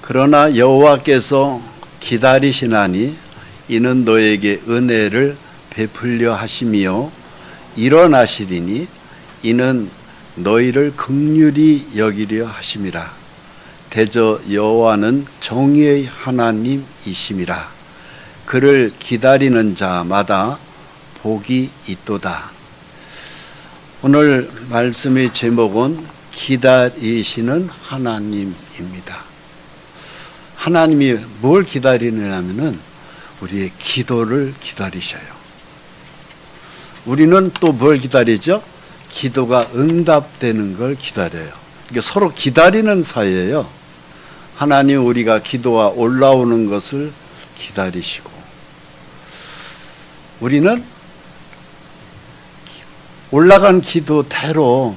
그러나 여호와께서 기다리시나니 이는 너에게 은혜를 베풀려 하시며 일어나시리니 이는 너희를 긍휼히 여기려 하심이라. 대저 여호와는 정의의 하나님이심이라. 그를 기다리는 자마다 복이 있도다. 오늘 말씀의 제목은 기다리시는 하나님입니다. 하나님이 뭘 기다리느냐면은 우리의 기도를 기다리셔요. 우리는 또 뭘 기다리죠? 기도가 응답되는 걸 기다려요. 그러니까 서로 기다리는 사이예요. 하나님 우리가 기도가 올라오는 것을 기다리시고 우리는 올라간 기도대로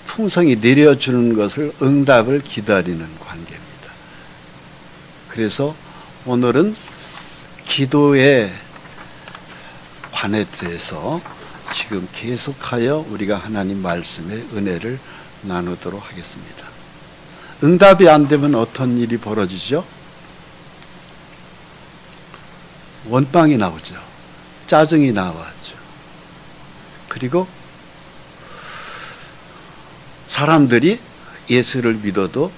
풍성히 내려주는 것을 응답을 기다리는 관계입니다. 그래서 오늘은 기도에 관해 대해서 지금 계속하여 우리가 하나님 말씀의 은혜를 나누도록 하겠습니다. 응답이 안 되면 어떤 일이 벌어지죠? 원망이 나오죠. 짜증이 나왔죠. 그리고 사람들이 예수를 믿어도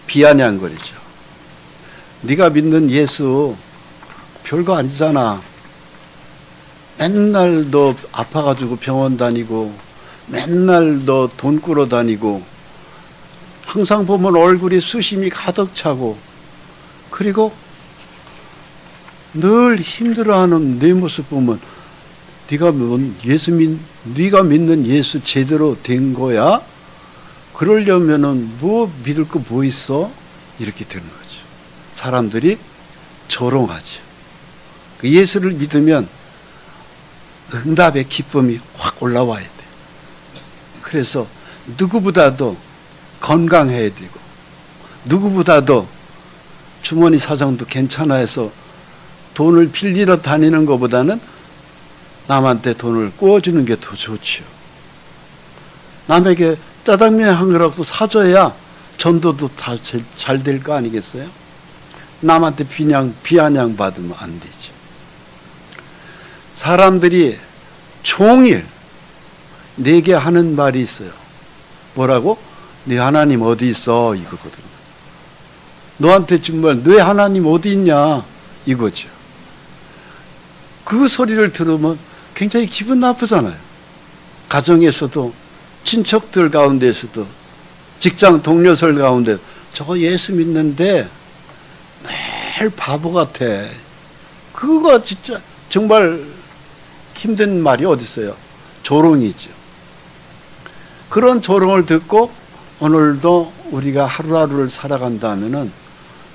비아냥거리죠. 네가 믿는 예수 별거 아니잖아. 맨날 너 아파가지고 병원 다니고 맨날 너 돈 꾸러 다니고 항상 보면 얼굴이 수심이 가득 차고 그리고 늘 힘들어하는 내 모습 보면 네가 믿는 예수 제대로 된 거야? 그러려면은 뭐 믿을 거 뭐 있어? 이렇게 되는 거죠. 사람들이 조롱하죠. 그 예수를 믿으면 응답의 기쁨이 확 올라와야 돼. 그래서 누구보다도 건강해야 되고, 누구보다도 주머니 사정도 괜찮아 해서 돈을 빌리러 다니는 것보다는 남한테 돈을 구워주는 게 더 좋지요. 남에게 짜장면 한 그릇도 사줘야 전도도 다 잘 될 거 아니겠어요? 남한테 비아냥 받으면 안 되죠. 사람들이 종일 내게 하는 말이 있어요. 뭐라고? 네 하나님 어디 있어? 이거거든요. 너한테 정말 네 하나님 어디 있냐? 이거죠. 그 소리를 들으면 굉장히 기분 나쁘잖아요. 가정에서도, 친척들 가운데서도, 직장 동료들 가운데 저거 예수 믿는데 매일 바보 같아. 그거 진짜 정말 힘든 말이 어디 있어요? 조롱이죠. 그런 조롱을 듣고 오늘도 우리가 하루하루를 살아간다면은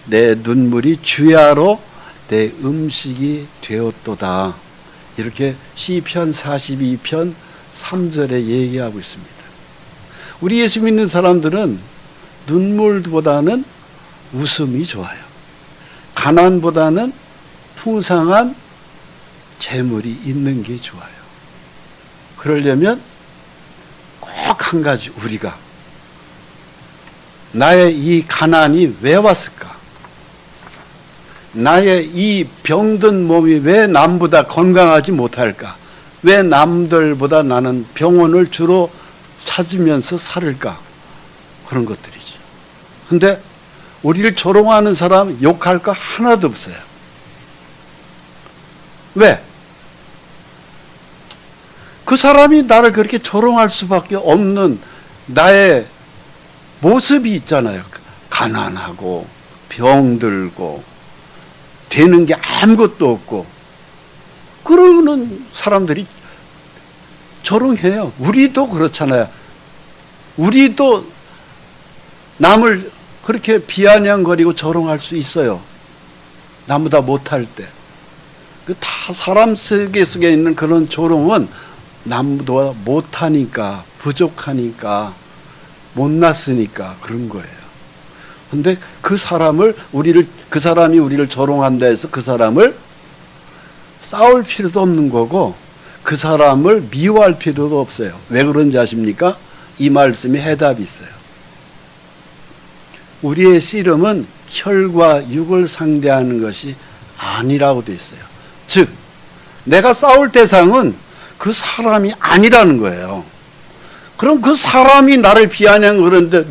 내 눈물이 주야로 내 음식이 되었도다. 이렇게 시편 42편 3절에 얘기하고 있습니다. 우리 예수 믿는 사람들은 눈물보다는 웃음이 좋아요. 가난보다는 풍성한 재물이 있는 게 좋아요. 그러려면 꼭 한 가지, 우리가 나의 이 가난이 왜 왔을까? 나의 이 병든 몸이 왜 남보다 건강하지 못할까? 왜 남들보다 나는 병원을 주로 찾으면서 살을까? 그런 것들이죠. 근데 우리를 조롱하는 사람 욕할 거 하나도 없어요. 왜? 그 사람이 나를 그렇게 조롱할 수밖에 없는 나의 모습이 있잖아요. 가난하고 병들고 되는 게 아무것도 없고 그러는 사람들이 조롱해요. 우리도 그렇잖아요. 우리도 남을 그렇게 비아냥거리고 조롱할 수 있어요. 나보다 못할 때. 다 사람 속에 있는 그런 조롱은 남보다 못하니까, 부족하니까, 못났으니까 그런 거예요. 근데 그 사람이 우리를 조롱한다 해서 그 사람을 싸울 필요도 없는 거고 그 사람을 미워할 필요도 없어요. 왜 그런지 아십니까? 이 말씀에 해답이 있어요. 우리의 씨름은 혈과 육을 상대하는 것이 아니라고 되어 있어요. 즉, 내가 싸울 대상은 그 사람이 아니라는 거예요. 그럼 그 사람이 나를 비아냥거리는데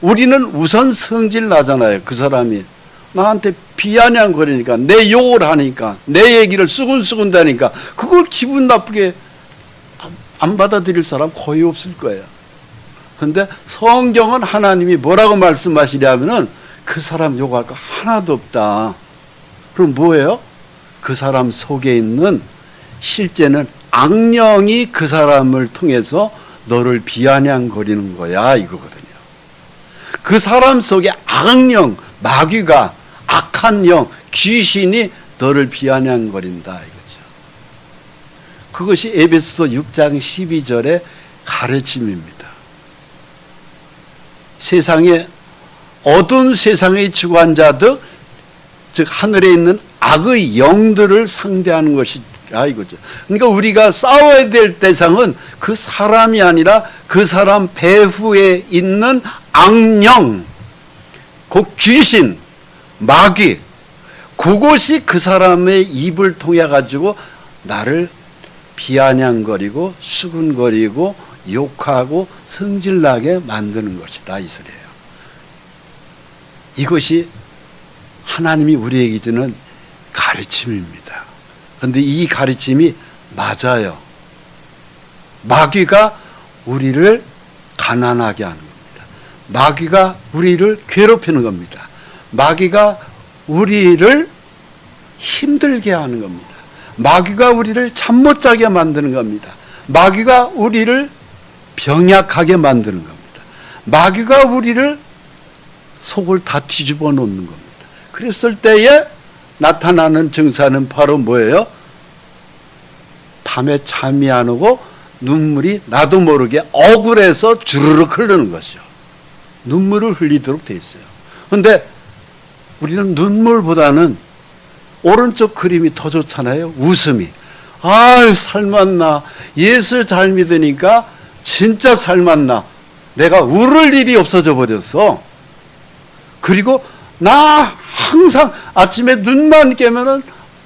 우리는 우선 성질 나잖아요. 그 사람이 나한테 비아냥거리니까, 내 욕을 하니까, 내 얘기를 수근수근 다니까 그걸 기분 나쁘게 안 받아들일 사람 거의 없을 거예요. 그런데 성경은 하나님이 뭐라고 말씀하시냐면은 그 사람 욕할 거 하나도 없다. 그럼 뭐예요? 그 사람 속에 있는 실제는 악령이 그 사람을 통해서 너를 비아냥거리는 거야 이거거든요. 그 사람 속에 악령, 마귀가, 악한 영, 귀신이 너를 비아냥거린다 이거죠. 그것이 에베소서 6장 12절의 가르침입니다. 세상에 어두운 세상의 주관자들, 즉 하늘에 있는 악의 영들을 상대하는 것이라 이거죠. 그러니까 우리가 싸워야 될 대상은 그 사람이 아니라 그 사람 배후에 있는 악령, 그 귀신, 마귀, 그것이 그 사람의 입을 통해 가지고 나를 비아냥거리고 수군거리고 욕하고 성질나게 만드는 것이다 이 소리예요. 이것이 하나님이 우리에게 주는 가르침입니다. 그런데 이 가르침이 맞아요. 마귀가 우리를 가난하게 하는 겁니다. 마귀가 우리를 괴롭히는 겁니다. 마귀가 우리를 힘들게 하는 겁니다. 마귀가 우리를 잠 못 자게 만드는 겁니다. 마귀가 우리를 병약하게 만드는 겁니다. 마귀가 우리를 속을 다 뒤집어 놓는 겁니다. 그랬을 때에 나타나는 증상은 바로 뭐예요? 밤에 잠이 안 오고 눈물이 나도 모르게 억울해서 주르륵 흐르는 것이죠. 눈물을 흘리도록 돼 있어요. 그런데 우리는 눈물보다는 오른쪽 그림이 더 좋잖아요. 웃음이. 아유, 살맛나. 예수 잘 믿으니까 진짜 살맛나. 내가 울을 일이 없어져 버렸어. 그리고 나 항상 아침에 눈만 깨면은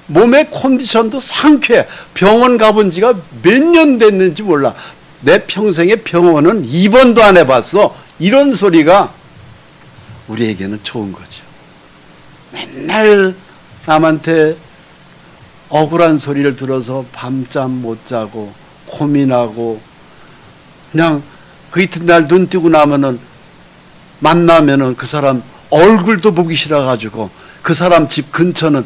몸의 컨디션도 상쾌해. 병원 가본 지가 몇 년 됐는지 몰라. 내 평생에 병원은 입원도 안 해봤어. 이런 소리가 우리에게는 좋은 거죠. 맨날 남한테 억울한 소리를 들어서 밤잠 못 자고 고민하고 그냥 그 이튿날 눈 뜨고 나면은 만나면은 그 사람 얼굴도 보기 싫어가지고 그 사람 집 근처는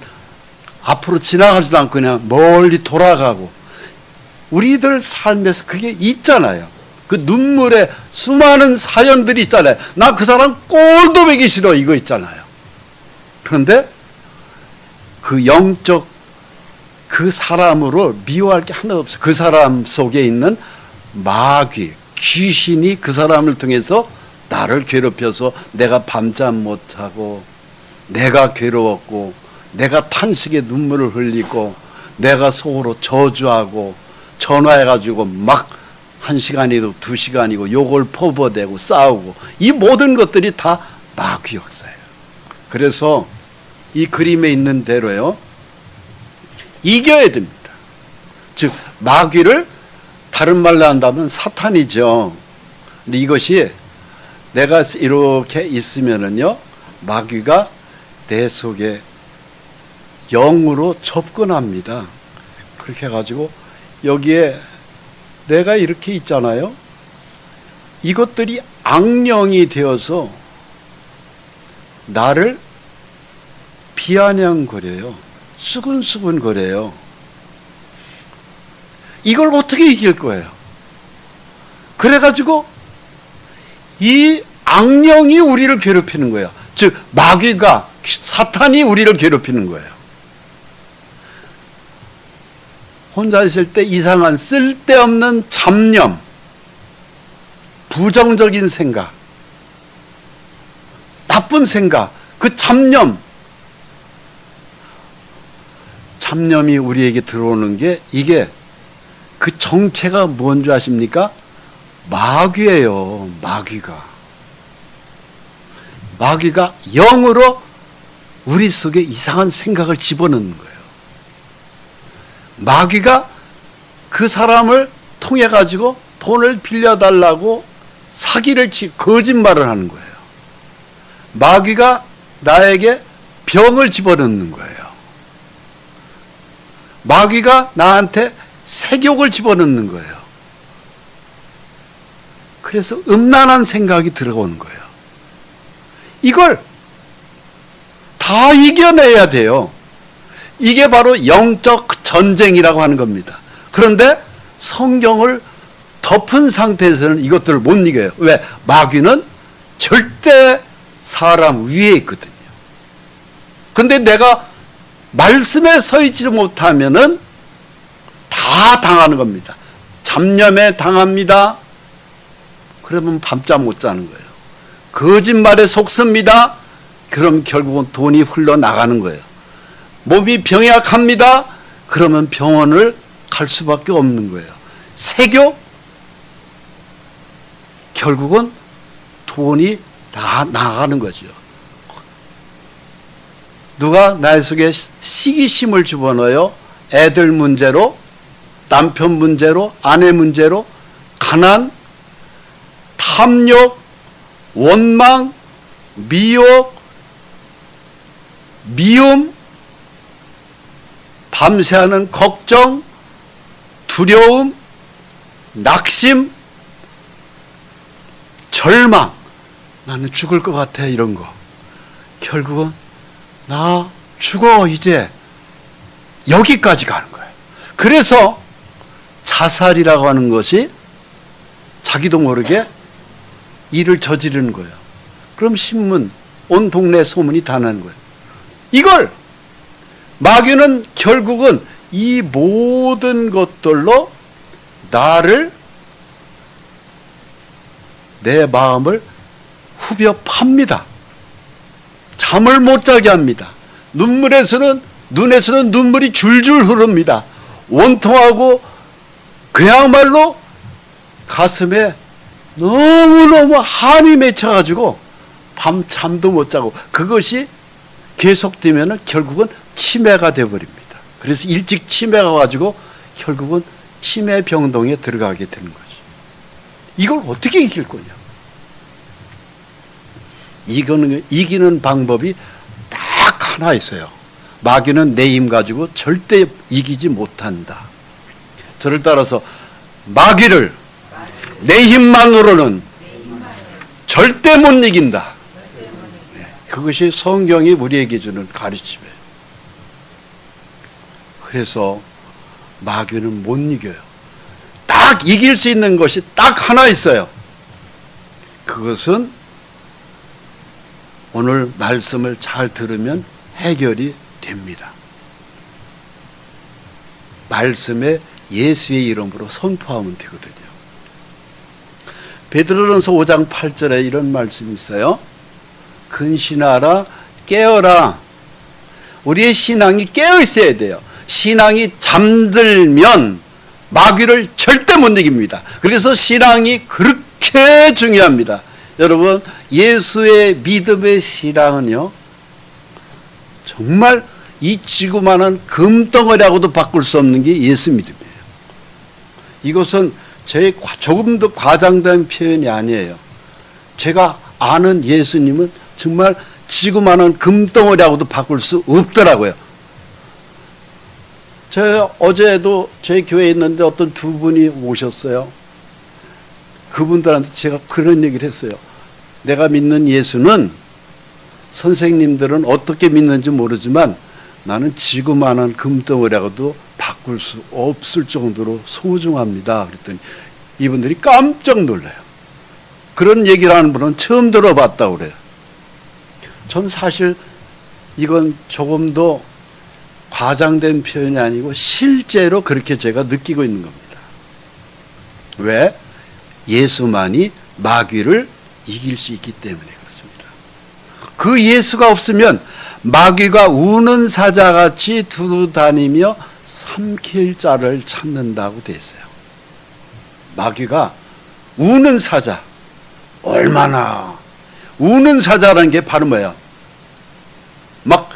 앞으로 지나가지도 않고 그냥 멀리 돌아가고 우리들 삶에서 그게 있잖아요. 그 눈물에 수많은 사연들이 있잖아요. 나 그 사람 꼴도 보기 싫어 이거 있잖아요. 그런데 그 영적 그 사람으로 미워할 게 하나 없어요. 그 사람 속에 있는 마귀, 귀신이 그 사람을 통해서 나를 괴롭혀서 내가 밤잠 못 자고 내가 괴로웠고 내가 탄식에 눈물을 흘리고 내가 속으로 저주하고 전화해가지고 막 1시간이고 2시간이고 욕을 퍼부어대고 싸우고 이 모든 것들이 다 마귀 역사예요. 그래서 이 그림에 있는 대로요. 이겨야 됩니다. 즉 마귀를 다른 말로 한다면 사탄이죠. 근데 이것이 내가 이렇게 있으면은요. 마귀가 내 속에 영으로 접근합니다. 그렇게 해가지고 여기에 내가 이렇게 있잖아요. 이것들이 악령이 되어서 나를 비아냥거려요. 수근수근거려요. 이걸 어떻게 이길 거예요? 그래가지고 이 악령이 우리를 괴롭히는 거예요. 즉 마귀가 사탄이 우리를 괴롭히는 거예요. 혼자 있을 때 이상한 쓸데없는 잡념, 부정적인 생각, 나쁜 생각, 그 잡념이 우리에게 들어오는 게 이게 그 정체가 뭔지 아십니까? 마귀예요. 마귀가 영으로 우리 속에 이상한 생각을 집어넣는 거예요. 마귀가 그 사람을 통해 가지고 돈을 빌려달라고 사기를 거짓말을 하는 거예요. 마귀가 나에게 병을 집어넣는 거예요. 마귀가 나한테 색욕을 집어넣는 거예요. 그래서 음란한 생각이 들어오는 거예요. 이걸 다 이겨내야 돼요. 이게 바로 영적 전쟁이라고 하는 겁니다. 그런데 성경을 덮은 상태에서는 이것들을 못 이겨요. 왜? 마귀는 절대 사람 위에 있거든요. 근데 내가 말씀에 서 있지 못하면은 다 당하는 겁니다. 잡념에 당합니다. 그러면 밤잠 못 자는 거예요. 거짓말에 속습니다. 그럼 결국은 돈이 흘러나가는 거예요. 몸이 병약합니다. 그러면 병원을 갈 수밖에 없는 거예요. 색욕? 결국은 돈이 다 나가는 거죠. 누가 나의 속에 시기심을 집어넣어요? 애들 문제로, 남편 문제로, 아내 문제로, 가난, 탐욕, 원망, 미혹, 미움, 밤새하는 걱정, 두려움, 낙심, 절망, 나는 죽을 것 같아 이런 거. 결국은 나 죽어 이제 여기까지 가는 거예요. 그래서 자살이라고 하는 것이 자기도 모르게 일을 저지르는 거예요. 그럼 신문, 온 동네 소문이 다 나는 거예요. 이걸 마귀는 결국은 이 모든 것들로 나를, 내 마음을 후벼 팝니다. 잠을 못 자게 합니다. 눈에서는 눈물이 줄줄 흐릅니다. 원통하고 그야말로 가슴에 너무너무 한이 맺혀가지고 밤 잠도 못 자고, 그것이 계속되면 결국은 치매가 되어버립니다. 그래서 일찍 치매가 가지고 결국은 치매 병동에 들어가게 되는 거죠. 이걸 어떻게 이길 거냐? 이기는 방법이 딱 하나 있어요. 마귀는 내 힘 가지고 절대 이기지 못한다. 저를 따라서 마귀를 내 힘만으로는 절대 못 이긴다. 네, 그것이 성경이 우리에게 주는 가르침이에요. 그래서 마귀는 못 이겨요. 딱 이길 수 있는 것이 딱 하나 있어요. 그것은 오늘 말씀을 잘 들으면 해결이 됩니다. 말씀에 예수의 이름으로 선포하면 되거든요. 베드로전서 5장 8절에 이런 말씀이 있어요. 근신하라, 깨어라. 우리의 신앙이 깨어 있어야 돼요. 신앙이 잠들면 마귀를 절대 못 이깁니다. 그래서 신앙이 그렇게 중요합니다. 여러분, 예수의 믿음의 신앙은요, 정말 이 지구만한 금덩어리하고도 바꿀 수 없는 게 예수 믿음이에요. 이것은 제 조금도 과장된 표현이 아니에요. 제가 아는 예수님은 정말 지구만한 금덩어리하고도 바꿀 수 없더라고요. 어제도 제 교회에 있는데 어떤 두 분이 오셨어요. 그분들한테 제가 그런 얘기를 했어요. 내가 믿는 예수는 선생님들은 어떻게 믿는지 모르지만 나는 지구만한 금덩어리하고도 바꿀 수 없을 정도로 소중합니다. 그랬더니 이분들이 깜짝 놀라요. 그런 얘기를 하는 분은 처음 들어봤다고 그래요. 전 사실 이건 조금 더 과장된 표현이 아니고 실제로 그렇게 제가 느끼고 있는 겁니다. 왜? 예수만이 마귀를 이길 수 있기 때문에 그렇습니다. 그 예수가 없으면 마귀가 우는 사자같이 두루다니며 삼킬 자를 찾는다고 돼 있어요. 마귀가 우는 사자, 얼마나 우는 사자라는 게 바로 뭐예요? 막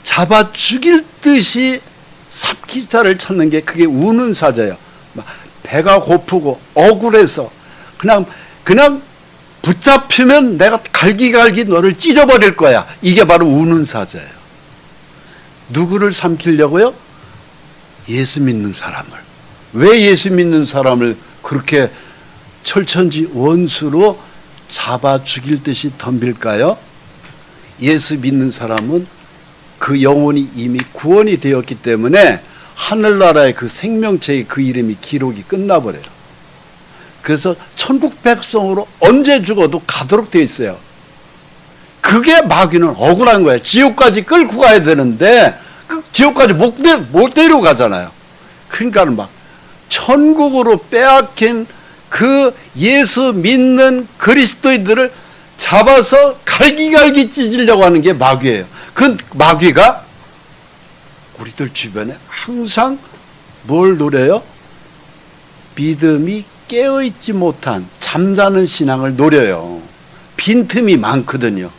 잡아 죽일 듯이 삼킬 자를 찾는 게 그게 우는 사자예요. 막 배가 고프고 억울해서 그냥 붙잡히면 내가 갈기갈기 너를 찢어버릴 거야. 이게 바로 우는 사자예요. 누구를 삼키려고요? 예수 믿는 사람을. 왜 예수 믿는 사람을 그렇게 철천지 원수로 잡아 죽일 듯이 덤빌까요? 예수 믿는 사람은 그 영혼이 이미 구원이 되었기 때문에 하늘나라의 그 생명체의 그 이름이 기록이 끝나버려요. 그래서 천국 백성으로 언제 죽어도 가도록 되어 있어요. 그게 마귀는 억울한 거예요. 지옥까지 끌고 가야 되는데 지옥까지 못 데리고 가잖아요. 그러니까 막 천국으로 빼앗긴 그 예수 믿는 그리스도인들을 잡아서 갈기갈기 찢으려고 하는 게 마귀예요. 그 마귀가 우리들 주변에 항상 뭘 노려요? 믿음이 깨어있지 못한 잠자는 신앙을 노려요. 빈틈이 많거든요.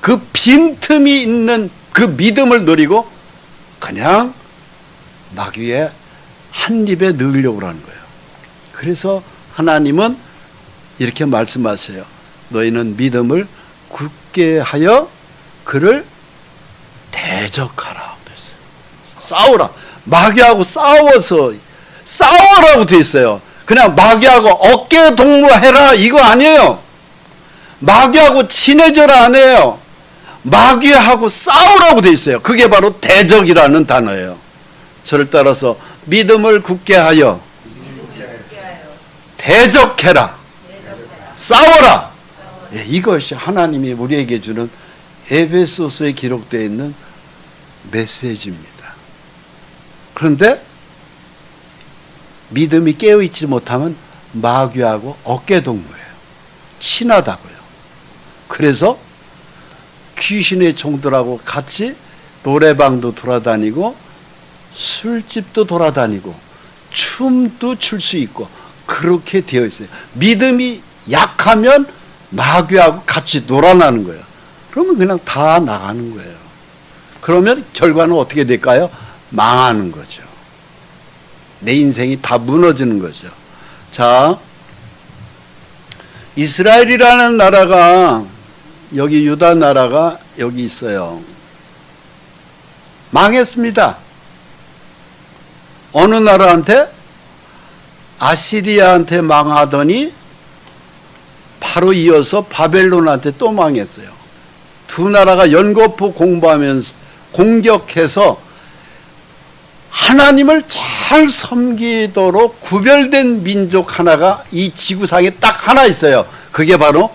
그 빈틈이 있는 그 믿음을 노리고 그냥 마귀의 한 입에 넣으려고 하는 거예요. 그래서 하나님은 이렇게 말씀하세요. 너희는 믿음을 굳게 하여 그를 대적하라. 싸우라. 마귀하고 싸워라고 돼 있어요. 그냥 마귀하고 어깨 동무해라 이거 아니에요. 마귀하고 친해져라 안 해요. 마귀하고 싸우라고 돼 있어요. 그게 바로 대적이라는 단어예요. 저를 따라서 믿음을 굳게 하여 대적해라. 싸워라. 예, 이것이 하나님이 우리에게 주는 에베소서에 기록되어 있는 메시지입니다. 그런데 믿음이 깨어있지 못하면 마귀하고 어깨동무예요. 친하다고요. 그래서 귀신의 종들하고 같이 노래방도 돌아다니고 술집도 돌아다니고 춤도 출 수 있고 그렇게 되어 있어요. 믿음이 약하면 마귀하고 같이 놀아나는 거예요. 그러면 그냥 다 나가는 거예요. 그러면 결과는 어떻게 될까요? 망하는 거죠. 내 인생이 다 무너지는 거죠. 자, 이스라엘이라는 나라가, 여기 유다 나라가 여기 있어요. 망했습니다. 어느 나라한테? 아시리아한테 망하더니 바로 이어서 바벨론한테 또 망했어요. 두 나라가 연거푸 공격해서 하나님을 잘 섬기도록 구별된 민족 하나가 이 지구상에 딱 하나 있어요. 그게 바로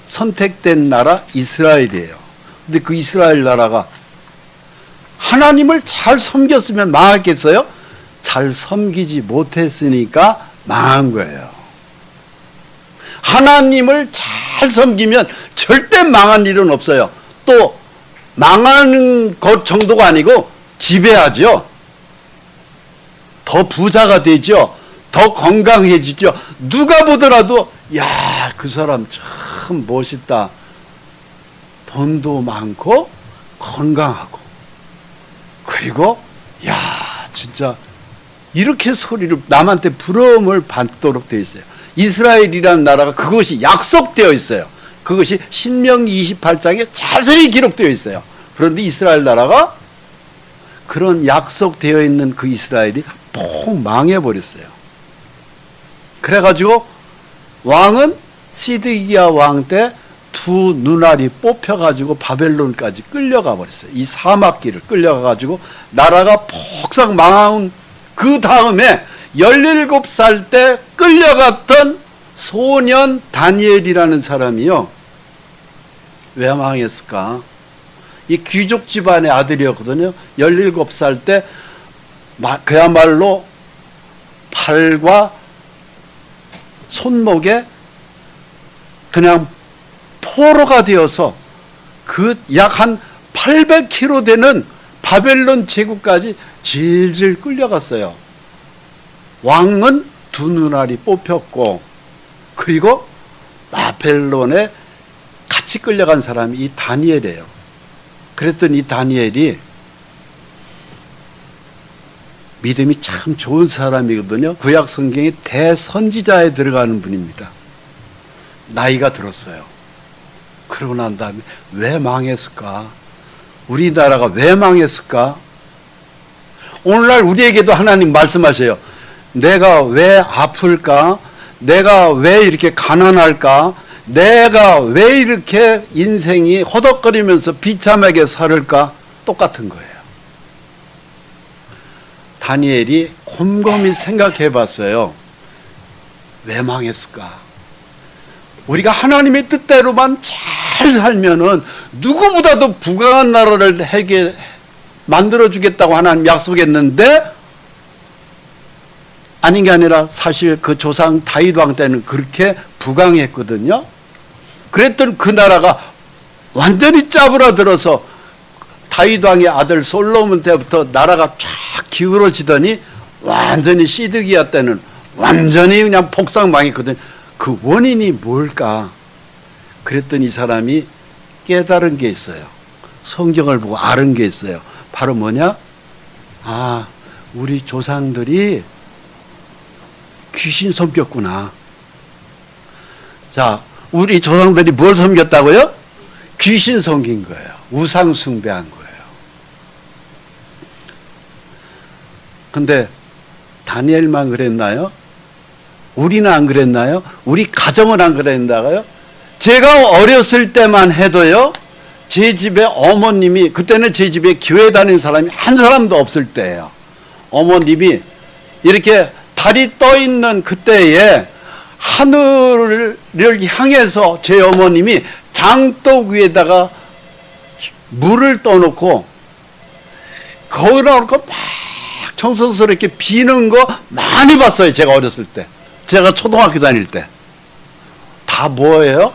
선택된 나라 이스라엘이에요. 근데 그 이스라엘 나라가 하나님을 잘 섬겼으면 망했겠어요? 잘 섬기지 못했으니까 망한 거예요. 하나님을 잘 섬기면 절대 망한 일은 없어요. 또 망하는 것 정도가 아니고 지배하죠. 더 부자가 되죠. 더 건강해지죠. 누가 보더라도 야, 그 사람 참 멋있다. 돈도 많고 건강하고 그리고 야, 진짜 이렇게 소리를 남한테 부러움을 받도록 되어 있어요. 이스라엘이라는 나라가 그것이 약속되어 있어요. 그것이 신명기 28장에 자세히 기록되어 있어요. 그런데 이스라엘 나라가 그런 약속되어 있는 그 이스라엘이 폭 망해버렸어요. 그래가지고 왕은 시드기야 왕 때 두 눈알이 뽑혀가지고 바벨론까지 끌려가 버렸어요. 이 사막길을 끌려가가지고 나라가 폭삭 망한 그 다음에 17살 때 끌려갔던 소년 다니엘이라는 사람이요. 왜 망했을까? 이 귀족 집안의 아들이었거든요. 17살 때 그야말로 팔과 손목에 그냥 포로가 되어서 그 약 한 800km 되는 바벨론 제국까지 질질 끌려갔어요. 왕은 두 눈알이 뽑혔고 그리고 바벨론에 같이 끌려간 사람이 이 다니엘이에요. 그랬더니 이 다니엘이 믿음이 참 좋은 사람이거든요. 구약 성경에 대선지자에 들어가는 분입니다. 나이가 들었어요. 그러고 난 다음에 왜 망했을까? 우리나라가 왜 망했을까? 오늘날 우리에게도 하나님 말씀하세요. 내가 왜 아플까? 내가 왜 이렇게 가난할까? 내가 왜 이렇게 인생이 허덕거리면서 비참하게 살을까? 똑같은 거예요. 다니엘이 곰곰이 생각해 봤어요. 왜 망했을까? 우리가 하나님의 뜻대로만 잘 살면은 누구보다도 부강한 나라를 만들어주겠다고 하나님 약속했는데 아닌 게 아니라 사실 그 조상 다윗 왕 때는 그렇게 부강했거든요. 그랬던 그 나라가 완전히 짜부라들어서 다윗 왕의 아들 솔로몬 때부터 나라가 쫙 기울어지더니 완전히 시드기야 때는 완전히 그냥 폭삭망했거든요. 그 원인이 뭘까? 그랬더니 이 사람이 깨달은 게 있어요. 성경을 보고 알은 게 있어요. 바로 뭐냐? 아, 우리 조상들이 귀신 섬겼구나. 자, 우리 조상들이 뭘 섬겼다고요? 귀신 섬긴 거예요. 우상 숭배한 거예요. 근데 다니엘만 그랬나요? 우리는 안 그랬나요? 우리 가정은 안 그랬나요? 제가 어렸을 때만 해도요, 제 집에 어머님이, 그때는 제 집에 교회 다니는 사람이 한 사람도 없을 때예요. 어머님이 이렇게 달이 떠 있는 그때에 하늘을 향해서 제 어머님이 장독 위에다가 물을 떠놓고 거기다 놓고 막 정성스럽게 비는 거 많이 봤어요. 제가 어렸을 때. 제가 초등학교 다닐 때. 다 뭐예요?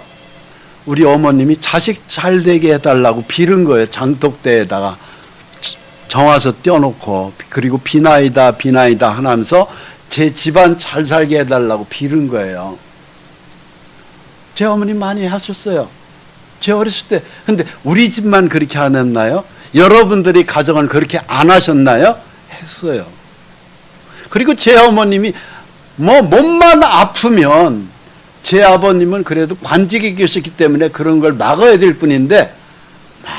우리 어머님이 자식 잘 되게 해달라고 비른 거예요. 장독대에다가 정화서 띄워놓고, 그리고 비나이다 비나이다 하면서 제 집안 잘 살게 해달라고 비른 거예요. 제 어머님 많이 하셨어요. 제 어렸을 때. 근데 우리 집만 그렇게 안 했나요? 여러분들이 가정은 그렇게 안 하셨나요? 했어요. 그리고 제 어머님이 몸만 아프면, 제 아버님은 그래도 관직이 계셨기 때문에 그런 걸 막아야 될 뿐인데 막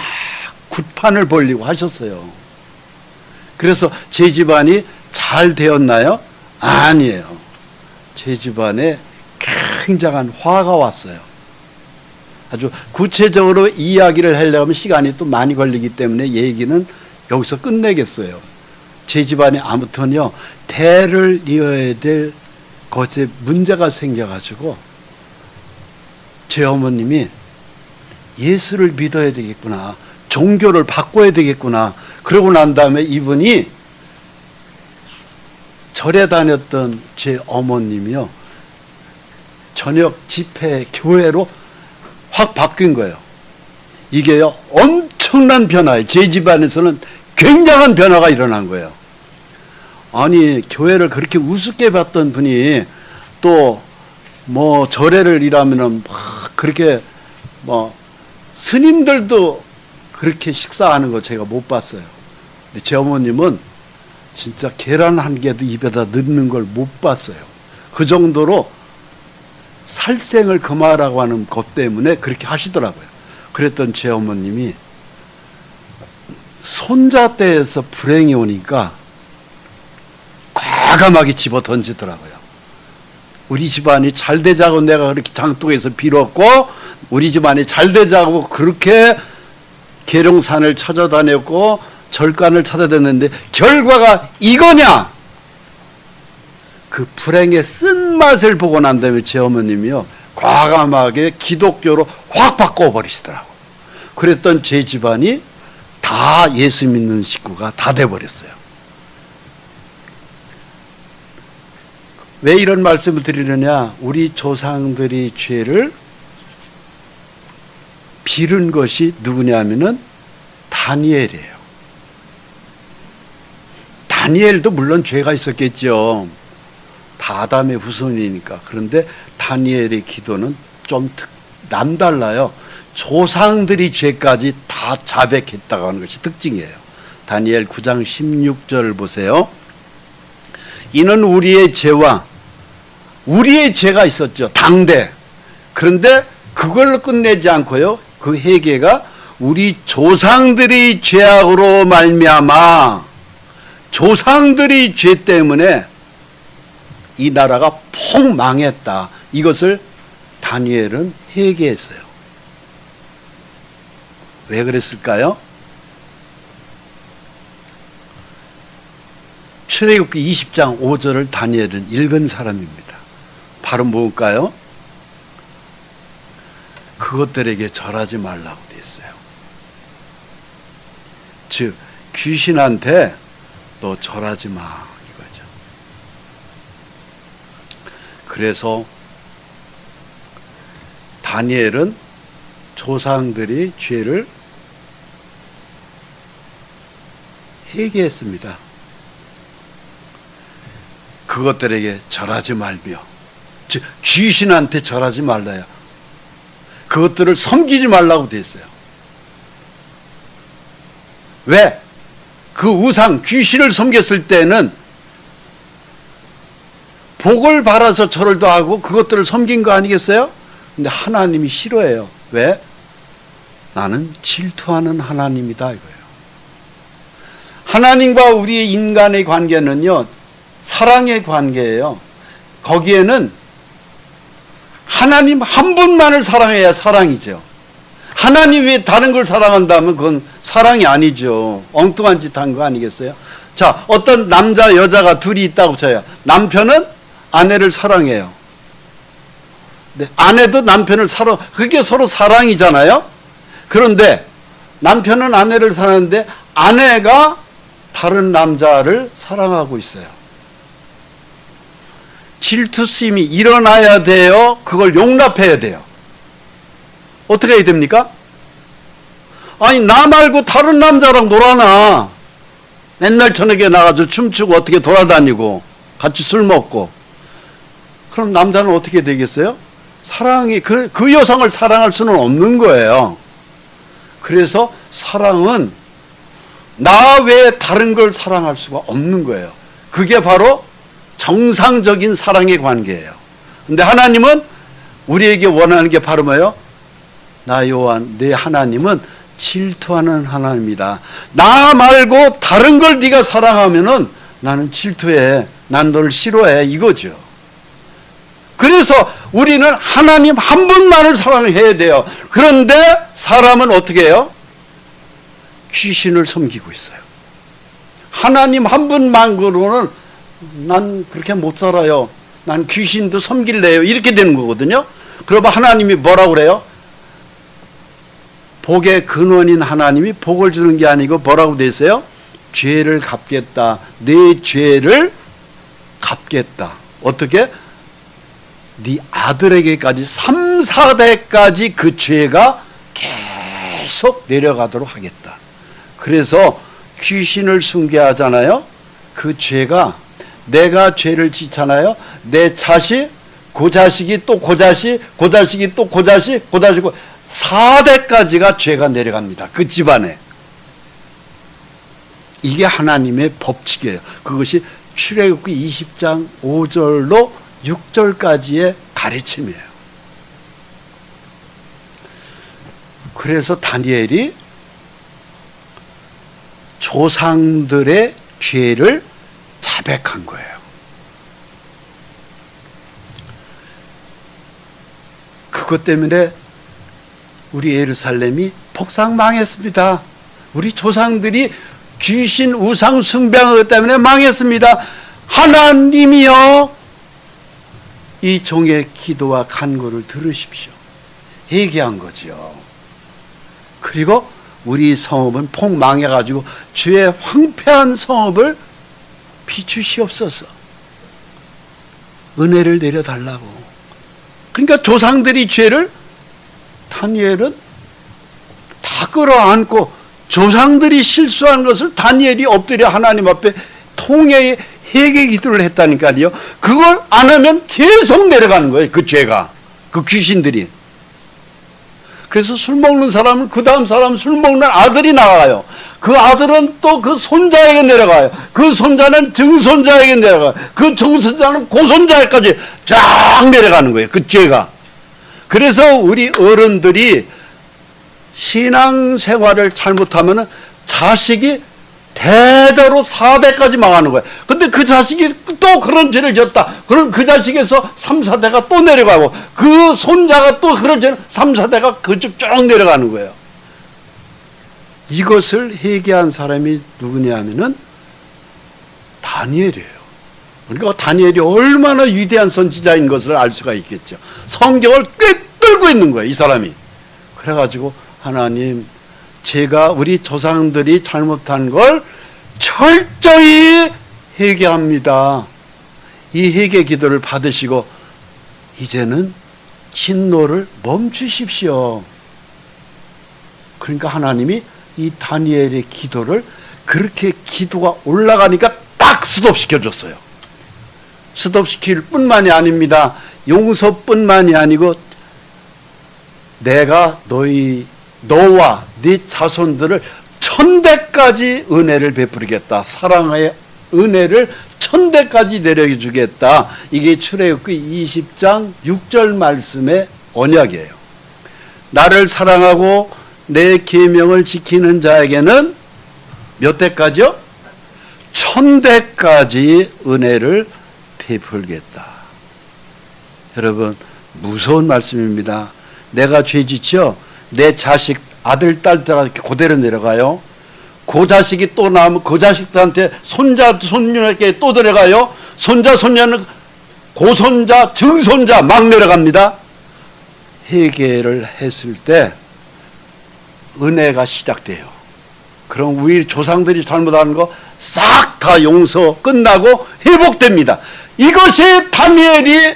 굿판을 벌리고 하셨어요. 그래서 제 집안이 잘 되었나요? 아니에요. 제 집안에 굉장한 화가 왔어요. 아주 구체적으로 이야기를 하려면 시간이 또 많이 걸리기 때문에 얘기는 여기서 끝내겠어요. 제 집안에 아무튼요, 대를 이어야 될 것에 문제가 생겨가지고 제 어머님이 예수를 믿어야 되겠구나, 종교를 바꿔야 되겠구나, 그러고 난 다음에 이분이 절에 다녔던 제 어머님이요, 저녁 집회 교회로 확 바뀐 거예요. 이게요, 엄청난 변화예요. 제 집안에서는 굉장한 변화가 일어난 거예요. 아니, 교회를 그렇게 우습게 봤던 분이 또 뭐 절에를 일하면은 막 그렇게 뭐 스님들도 그렇게 식사하는 거 제가 못 봤어요. 근데 제 어머님은 진짜 계란 한 개도 입에다 넣는 걸 못 봤어요. 그 정도로 살생을 금하라고 하는 것 때문에 그렇게 하시더라고요. 그랬던 제 어머님이 손자 때에서 불행이 오니까 과감하게 집어 던지더라고요. 우리 집안이 잘 되자고 내가 그렇게 장독에서 빌었고, 우리 집안이 잘 되자고 그렇게 계룡산을 찾아다녔고 절간을 찾아다녔는데 결과가 이거냐? 그 불행의 쓴맛을 보고 난 다음에 제 어머님이요, 과감하게 기독교로 확 바꿔버리시더라고. 그랬던 제 집안이 다 예수 믿는 식구가 다 돼버렸어요. 왜 이런 말씀을 드리느냐? 우리 조상들이 죄를 빌은 것이 누구냐면은 다니엘이에요. 다니엘도 물론 죄가 있었겠죠. 다 아담의 후손이니까. 그런데 다니엘의 기도는 좀 남달라요. 조상들이 죄까지 다 자백했다고 하는 것이 특징이에요. 다니엘 9장 16절 보세요. 이는 우리의 죄와 우리의 죄가 있었죠. 당대. 그런데 그걸로 끝내지 않고요, 그 회개가 우리 조상들이 죄악으로 말미암아, 조상들이 죄 때문에 이 나라가 폭 망했다. 이것을 다니엘은 회개했어요. 왜 그랬을까요? 출애굽기 20장 5절을 다니엘은 읽은 사람입니다. 바로 뭘까요? 그것들에게 절하지 말라고 되어 있어요. 즉 귀신한테 너 절하지 마, 이거죠. 그래서 다니엘은 조상들이 죄를 회개했습니다. 그것들에게 절하지 말며, 즉 귀신한테 절하지 말라요. 그것들을 섬기지 말라고 되어 있어요. 왜? 그 우상 귀신을 섬겼을 때는 복을 받아서 절을 하고 그것들을 섬긴 거 아니겠어요? 근데 하나님이 싫어해요. 왜? 나는 질투하는 하나님이다, 이거예요. 하나님과 우리 인간의 관계는요, 사랑의 관계예요. 거기에는 하나님 한 분만을 사랑해야 사랑이죠. 하나님 외에 다른 걸 사랑한다면 그건 사랑이 아니죠. 엉뚱한 짓 한 거 아니겠어요? 자, 어떤 남자 여자가 둘이 있다고 쳐요. 남편은 아내를 사랑해요. 네, 아내도 남편을 사랑, 그게 서로 사랑이잖아요. 그런데 남편은 아내를 사랑하는데 아내가 다른 남자를 사랑하고 있어요. 질투심이 일어나야 돼요? 그걸 용납해야 돼요? 어떻게 해야 됩니까? 아니, 나 말고 다른 남자랑 놀아나. 맨날 저녁에 나가서 춤추고 어떻게 돌아다니고 같이 술 먹고. 그럼 남자는 어떻게 되겠어요? 사랑이, 그 여성을 사랑할 수는 없는 거예요. 그래서 사랑은 나 외에 다른 걸 사랑할 수가 없는 거예요. 그게 바로 정상적인 사랑의 관계예요. 근데 하나님은 우리에게 원하는 게 바로 뭐예요? 나 요한, 내 하나님은 질투하는 하나님이다. 나 말고 다른 걸 네가 사랑하면은 나는 질투해. 난 너를 싫어해. 이거죠. 그래서 우리는 하나님 한 분만을 사랑해야 돼요. 그런데 사람은 어떻게 해요? 귀신을 섬기고 있어요. 하나님 한 분만으로는 난 그렇게 못 살아요. 난 귀신도 섬길래요. 이렇게 되는 거거든요. 그러면 하나님이 뭐라고 그래요? 복의 근원인 하나님이 복을 주는 게 아니고 뭐라고 돼 있어요? 죄를 갚겠다. 내 죄를 갚겠다. 어떻게? 네 아들에게까지 3, 4대까지 그 죄가 계속 내려가도록 하겠다. 그래서 귀신을 숭배하잖아요. 그 죄가, 내가 죄를 짓잖아요. 내 자식, 그 자식이 또 그 자식, 그 자식이 또 그 자식, 그 자식, 4대까지가 죄가 내려갑니다. 그 집안에. 이게 하나님의 법칙이에요. 그것이 출애굽기 20장 5절로 6절까지의 가르침이에요. 그래서 다니엘이 조상들의 죄를 자백한 거예요. 그것 때문에 우리 예루살렘이 폭삭 망했습니다. 우리 조상들이 귀신 우상 숭배한 것 때문에 망했습니다. 하나님이여, 이 종의 기도와 간구를 들으십시오. 얘기한 거죠. 그리고 우리 성읍은 폭망해가지고 주의 황폐한 성읍을 비추시옵소서. 은혜를 내려달라고. 그러니까 조상들이 죄를 다니엘은 다 끌어안고 조상들이 실수한 것을 다니엘이 엎드려 하나님 앞에 통회의 회개 기도를 했다니까요. 그걸 안 하면 계속 내려가는 거예요. 그 죄가. 그 귀신들이. 그래서 술 먹는 사람은 그 다음 사람 술 먹는 아들이 나가요. 그 아들은 또 그 손자에게 내려가요. 그 손자는 증손자에게 내려가요. 그 증손자는 고손자에까지 쫙 내려가는 거예요. 그 죄가. 그래서 우리 어른들이 신앙생활을 잘못하면 자식이 대대로 4대까지 망하는 거예요. 근데 그 자식이 또 그런 죄를 졌다. 그럼 그 자식에서 3, 4대가 또 내려가고 그 손자가 또 그런 죄를 3, 4대가 그쪽 쭉 내려가는 거예요. 이것을 회개한 사람이 누구냐 하면은 다니엘이에요. 그러니까 다니엘이 얼마나 위대한 선지자인 것을 알 수가 있겠죠. 성경을 꿰뚫고 있는 거예요, 이 사람이. 그래가지고 하나님, 제가 우리 조상들이 잘못한 걸 철저히 회개합니다. 이 회개 기도를 받으시고 이제는 진노를 멈추십시오. 그러니까 하나님이 이 다니엘의 기도를 그렇게 기도가 올라가니까 딱 스톱시켜줬어요. 스톱시킬 뿐만이 아닙니다. 용서뿐만이 아니고 내가 너와 네 자손들을 1000대까지 은혜를 베풀겠다. 사랑의 은혜를 1000대까지 내려주겠다. 이게 출애굽기 20장 6절 말씀의 언약이에요. 나를 사랑하고 내 계명을 지키는 자에게는 몇 대까지요? 1000대까지 은혜를 베풀겠다. 여러분, 무서운 말씀입니다. 내가 죄 짓죠? 내 자식, 아들, 딸들한테 그대로 내려가요. 그 자식이 또 나오면 그 자식들한테 손자, 손녀에게 또 내려가요. 손자, 손녀는 고손자, 증손자 막 내려갑니다. 회개를 했을 때 은혜가 시작돼요. 그럼 우리 조상들이 잘못하는 거 싹 다 용서 끝나고 회복됩니다. 이것이 다니엘이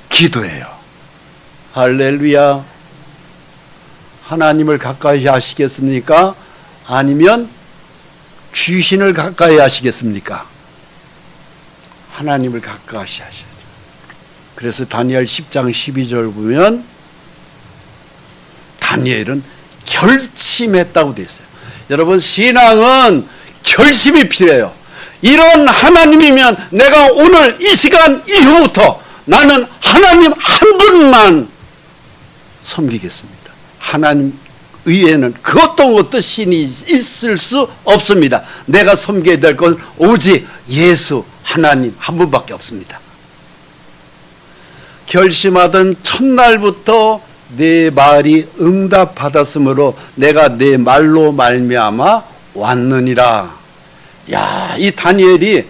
기도예요. 할렐루야. 하나님을 가까이 하시겠습니까? 아니면 귀신을 가까이 하시겠습니까? 하나님을 가까이 하셔야죠. 그래서 다니엘 10장 12절 보면 다니엘은 결심했다고 되어 있어요. 여러분, 신앙은 결심이 필요해요. 이런 하나님이면 내가 오늘 이 시간 이후부터 나는 하나님 한 분만 섬기겠습니다. 하나님 의에는 그 어떤 신이 있을 수 없습니다. 내가 섬겨야 될 건 오직 예수 하나님 한 분밖에 없습니다. 결심하던 첫날부터 내 말이 응답받았으므로 내가 내 말로 말미암아 왔느니라. 야, 이 다니엘이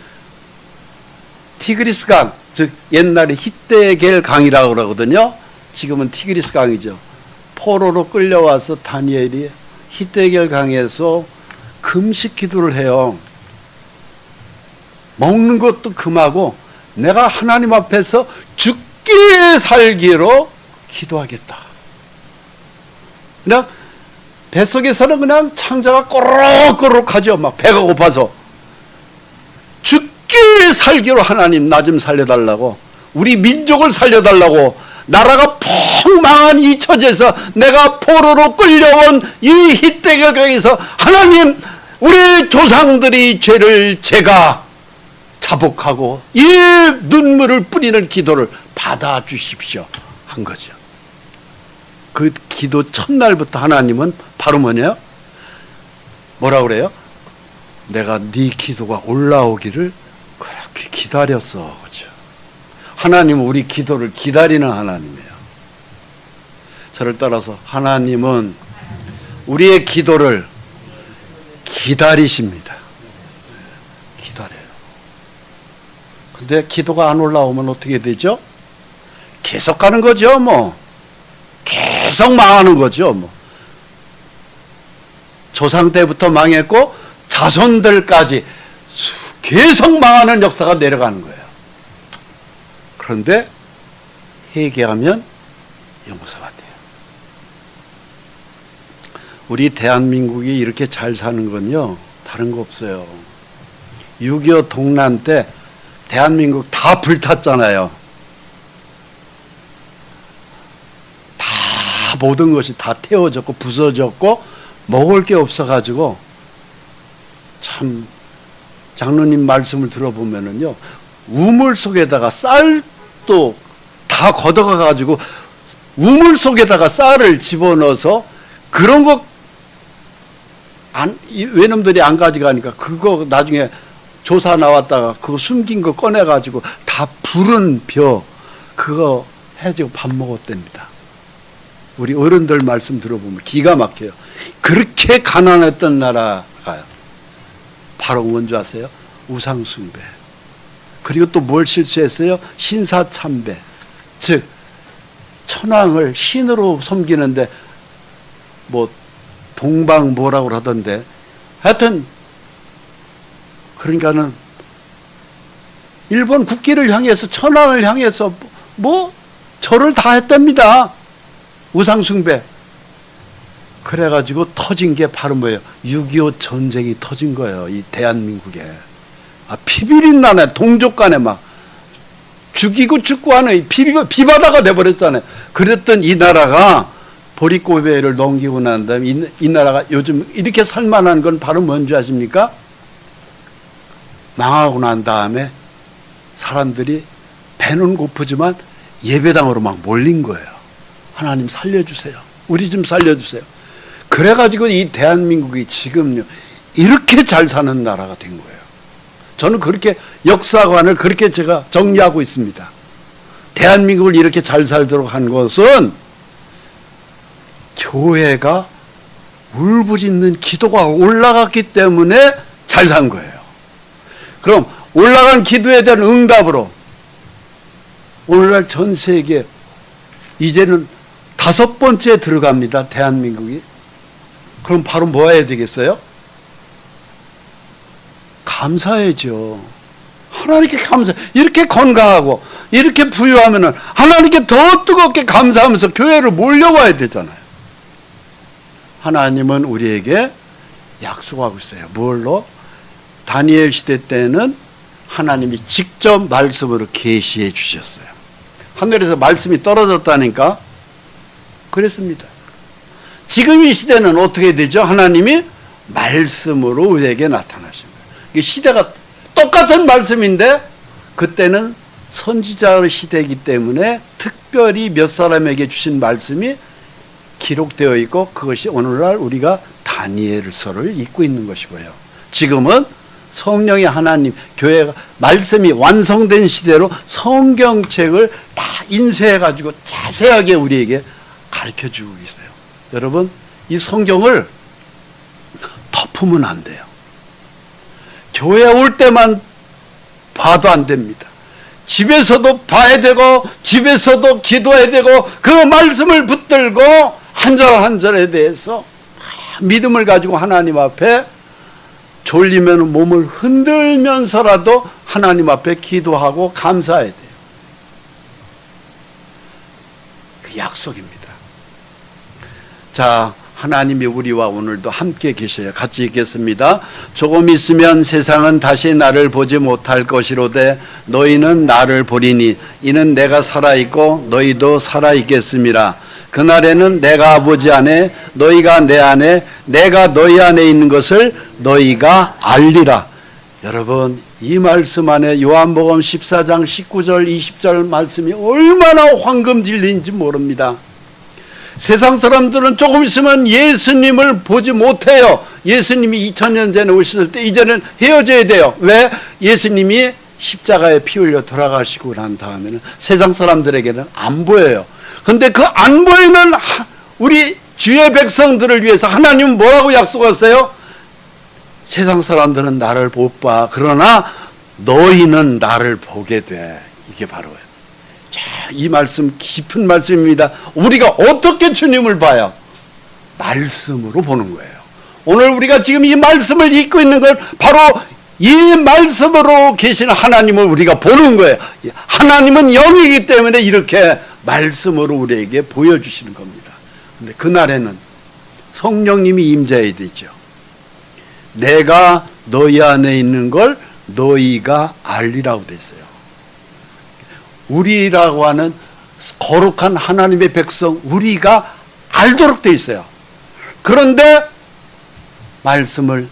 티그리스 강, 즉 옛날에 히데겔 강이라고 그러거든요. 지금은 티그리스 강이죠. 포로로 끌려와서 다니엘이 히데겔 강에서 금식 기도를 해요. 먹는 것도 금하고 내가 하나님 앞에서 죽기 살기로 기도하겠다. 그냥 뱃속에서는 그냥 창자가 꼬르륵꼬르륵하죠. 막 배가 고파서 죽기 살기로 하나님 나 좀 살려달라고, 우리 민족을 살려달라고, 나라가 폭망한 이 처지에서 내가 포로로 끌려온 이 히데겔 강에서 하나님 우리 조상들이 죄를 제가 자복하고 이 눈물을 뿌리는 기도를 받아주십시오 한 거죠. 그 기도 첫날부터 하나님은 바로 뭐냐? 뭐라 그래요? 내가 네 기도가 올라오기를 그렇게 기다렸어. 그죠? 하나님은 우리 기도를 기다리는 하나님이에요. 저를 따라서 하나님은 우리의 기도를 기다리십니다. 기다려요. 근데 기도가 안 올라오면 어떻게 되죠? 계속 가는 거죠, 뭐. 계속 망하는 거죠, 뭐. 조상 때부터 망했고 자손들까지 계속 망하는 역사가 내려가는 거예요. 그런데 회개하면 용서가 돼요. 우리 대한민국이 이렇게 잘 사는 건요, 다른 거 없어요. 6.25 동란 때 대한민국 다 불탔잖아요. 다 모든 것이 다 태워졌고 부서졌고 먹을 게 없어가지고, 참 장로님 말씀을 들어보면은요, 우물 속에다가 쌀도 다 걷어가가지고 우물 속에다가 쌀을 집어넣어서 그런 거 외놈들이 안 가져가니까 그거 나중에 조사 나왔다가 그거 숨긴 거 꺼내가지고 다 부른 벼 그거 해주고 밥 먹었답니다. 우리 어른들 말씀 들어보면 기가 막혀요. 그렇게 가난했던 나라가요. 바로 뭔지 아세요? 우상숭배. 그리고 또 뭘 실수했어요? 신사참배. 즉 천왕을 신으로 섬기는데 뭐 동방 뭐라고 하던데, 하여튼 그러니까는 일본 국기를 향해서 천왕을 향해서 뭐 절을 다 했답니다. 우상숭배. 그래가지고 터진 게 바로 뭐예요? 6.25 전쟁이 터진 거예요. 이 대한민국에. 피비린 나네. 동족 간에 막 죽이고 축구하는 비바다가 돼버렸잖아요. 그랬던 이 나라가 보릿고개를 넘기고 난 다음에 이 나라가 요즘 이렇게 살만한 건 바로 뭔지 아십니까? 망하고 난 다음에 사람들이 배는 고프지만 예배당으로 막 몰린 거예요. 하나님 살려주세요. 우리 좀 살려주세요. 그래가지고 이 대한민국이 지금요 이렇게 잘 사는 나라가 된 거예요. 저는 그렇게 역사관을 그렇게 제가 정리하고 있습니다. 대한민국을 이렇게 잘 살도록 한 것은 교회가 울부짖는 기도가 올라갔기 때문에 잘 산 거예요. 그럼 올라간 기도에 대한 응답으로 오늘날 전 세계 이제는 5번째 들어갑니다. 대한민국이. 그럼 바로 뭐 해야 되겠어요? 감사해죠. 하나님께 감사. 이렇게 건강하고 이렇게 부유하면은 하나님께 더 뜨겁게 감사하면서 교회로 몰려와야 되잖아요. 하나님은 우리에게 약속하고 있어요. 뭘로? 다니엘 시대 때는 하나님이 직접 말씀으로 계시해 주셨어요. 하늘에서 말씀이 떨어졌다니까 그랬습니다. 지금 이 시대는 어떻게 되죠? 하나님이 말씀으로 우리에게 나타나신 거예요. 이게 시대가 똑같은 말씀인데 그때는 선지자의 시대이기 때문에 특별히 몇 사람에게 주신 말씀이 기록되어 있고 그것이 오늘날 우리가 다니엘서를 읽고 있는 것이고요. 지금은 성령의 하나님, 교회가 말씀이 완성된 시대로 성경책을 다 인쇄해가지고 자세하게 우리에게 가르쳐주고 있어요. 여러분, 이 성경을 덮으면 안 돼요. 교회 올 때만 봐도 안 됩니다. 집에서도 봐야 되고 집에서도 기도해야 되고 그 말씀을 붙들고 한 절 한 절에 대해서 믿음을 가지고 하나님 앞에 졸리면 몸을 흔들면서라도 하나님 앞에 기도하고 감사해야 돼요. 그 약속입니다. 자, 하나님이 우리와 오늘도 함께 계셔요. 같이 읽겠습니다. 조금 있으면 세상은 다시 나를 보지 못할 것이로되 너희는 나를 보리니 이는 내가 살아있고 너희도 살아있겠음이라. 그날에는 내가 아버지 안에 너희가 내 안에 내가 너희 안에 있는 것을 너희가 알리라. 여러분, 이 말씀 안에 요한복음 14장 19절 20절 말씀이 얼마나 황금 진리인지 모릅니다. 세상 사람들은 조금 있으면 예수님을 보지 못해요. 예수님이 2000년 전에 오셨을 때 이제는 헤어져야 돼요. 왜? 예수님이 십자가에 피 흘려 돌아가시고 난 다음에는 세상 사람들에게는 안 보여요. 근데 그 안 보이는 우리 주의 백성들을 위해서 하나님은 뭐라고 약속하세요? 세상 사람들은 나를 못 봐. 그러나 너희는 나를 보게 돼. 이게 바로예요. 자, 이 말씀 깊은 말씀입니다. 우리가 어떻게 주님을 봐요? 말씀으로 보는 거예요. 오늘 우리가 지금 이 말씀을 읽고 있는 걸 바로 이 말씀으로 계신 하나님을 우리가 보는 거예요. 하나님은 영이기 때문에 이렇게 말씀으로 우리에게 보여주시는 겁니다. 근데 그날에는 성령님이 임재해야 되죠. 내가 너희 안에 있는 걸 너희가 알리라고 됐어요. 우리라고 하는 거룩한 하나님의 백성, 우리가 알도록 돼 있어요. 그런데 말씀을,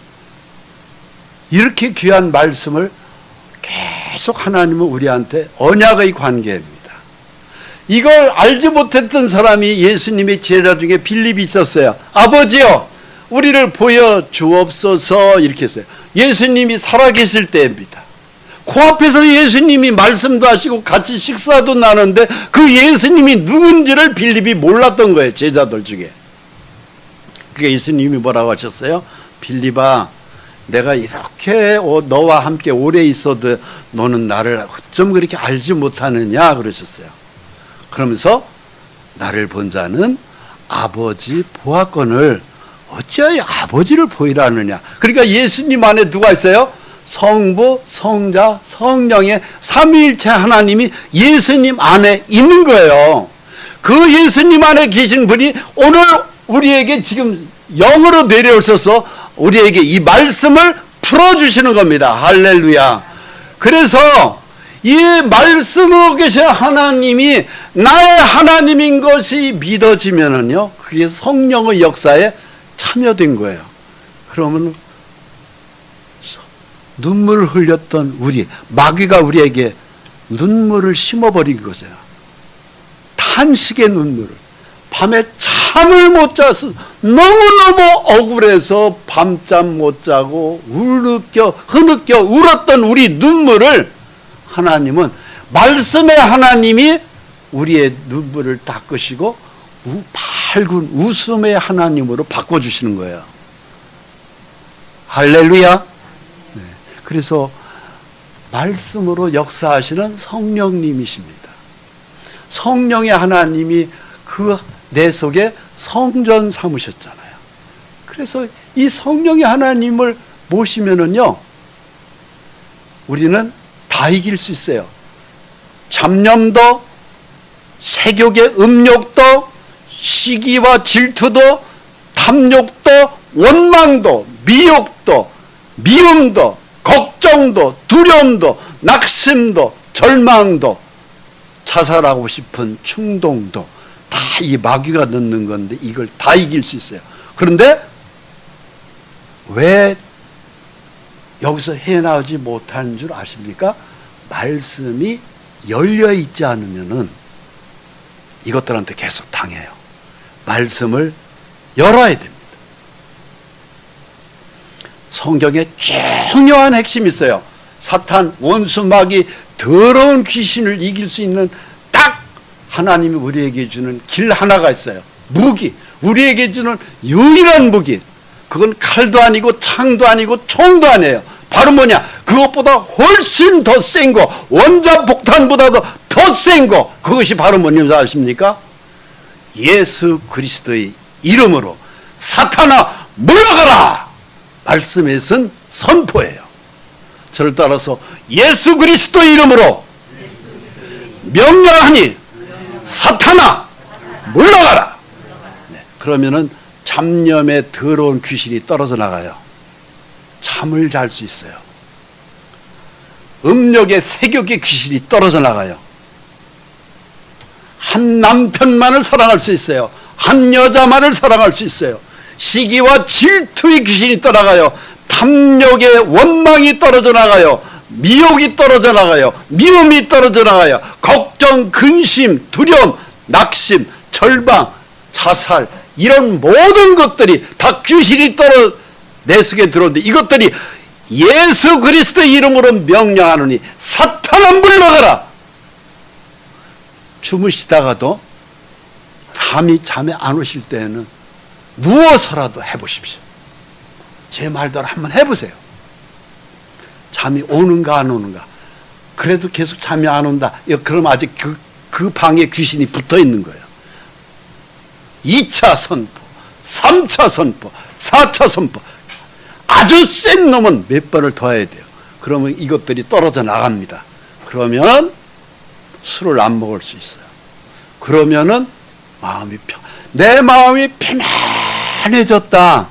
이렇게 귀한 말씀을 계속 하나님은 우리한테 언약의 관계입니다. 이걸 알지 못했던 사람이 예수님의 제자 중에 빌립이 있었어요. 아버지요, 우리를 보여주옵소서. 이렇게 했어요. 예수님이 살아계실 때입니다. 코앞에서 예수님이 말씀도 하시고 같이 식사도 나누는데 그 예수님이 누군지를 빌립이 몰랐던 거예요. 제자들 중에. 그러니까 예수님이 뭐라고 하셨어요? 빌립아, 내가 이렇게 너와 함께 오래 있어도 너는 나를 어쩜 그렇게 알지 못하느냐 그러셨어요. 그러면서 나를 본 자는 아버지 보았거늘 어찌하여 아버지를 보이라느냐. 그러니까 예수님 안에 누가 있어요? 성부, 성자, 성령의 삼위일체 하나님이 예수님 안에 있는 거예요. 그 예수님 안에 계신 분이 오늘 우리에게 지금 영으로 내려오셔서 우리에게 이 말씀을 풀어주시는 겁니다. 할렐루야. 그래서 이 말씀으로 계신 하나님이 나의 하나님인 것이 믿어지면은요, 그게 성령의 역사에 참여된 거예요. 그러면 눈물을 흘렸던 우리, 마귀가 우리에게 눈물을 심어버린 거죠. 탄식의 눈물을. 밤에 잠을 못 자서 너무너무 억울해서 밤잠 못 자고 흐느껴 울었던 우리 눈물을 하나님은, 말씀의 하나님이 우리의 눈물을 닦으시고 밝은 웃음의 하나님으로 바꿔주시는 거예요. 할렐루야. 네. 그래서 말씀으로 역사하시는 성령님이십니다. 성령의 하나님이 그 내 속에 성전 삼으셨잖아요. 그래서 이 성령의 하나님을 모시면은요, 우리는 다 이길 수 있어요. 잡념도, 세욕의 음욕도, 시기와 질투도, 탐욕도, 원망도, 미혹도, 미움도, 걱정도, 두려움도, 낙심도, 절망도, 자살하고 싶은 충동도 다 이 마귀가 넣는 건데 이걸 다 이길 수 있어요. 그런데 왜 여기서 해나오지 못하는 줄 아십니까? 말씀이 열려 있지 않으면은 이것들한테 계속 당해요. 말씀을 열어야 됩니다. 성경에 중요한 핵심이 있어요. 사탄, 원수, 마귀, 더러운 귀신을 이길 수 있는 딱 하나님이 우리에게 주는 길 하나가 있어요. 무기. 우리에게 주는 유일한 무기. 그건 칼도 아니고 창도 아니고 총도 아니에요. 바로 뭐냐? 그것보다 훨씬 더 센 거, 원자폭탄보다도 더 센 거, 그것이 바로 뭔지 아십니까? 예수 그리스도의 이름으로 사탄아 물러가라! 말씀에 쓴 선포예요. 저를 따라서 예수 그리스도의 이름으로 명령하니 사탄아 물러가라! 네, 그러면은 잡념의 더러운 귀신이 떨어져 나가요. 잠을 잘 수 있어요. 음욕의 세욕의 귀신이 떨어져 나가요. 한 남편만을 사랑할 수 있어요. 한 여자만을 사랑할 수 있어요. 시기와 질투의 귀신이 떠나가요. 탐욕의 원망이 떨어져 나가요. 미혹이 떨어져 나가요. 미움이 떨어져 나가요. 걱정, 근심, 두려움, 낙심, 절망, 자살, 이런 모든 것들이 다 귀신이 내 속에 들어오는데 이것들이 예수 그리스도의 이름으로 명령하노니 사탄아 물러가라! 주무시다가도 밤이 잠에 안 오실 때에는 누워서라도 해보십시오. 제 말대로 한번 해보세요. 잠이 오는가 안 오는가. 그래도 계속 잠이 안 온다. 그럼 아직 그 방에 귀신이 붙어 있는 거예요. 2차 선포, 3차 선포, 4차 선포. 아주 센 놈은 몇 번을 더 해야 돼요. 그러면 이것들이 떨어져 나갑니다. 그러면 술을 안 먹을 수 있어요. 그러면은 내 마음이 편안해졌다.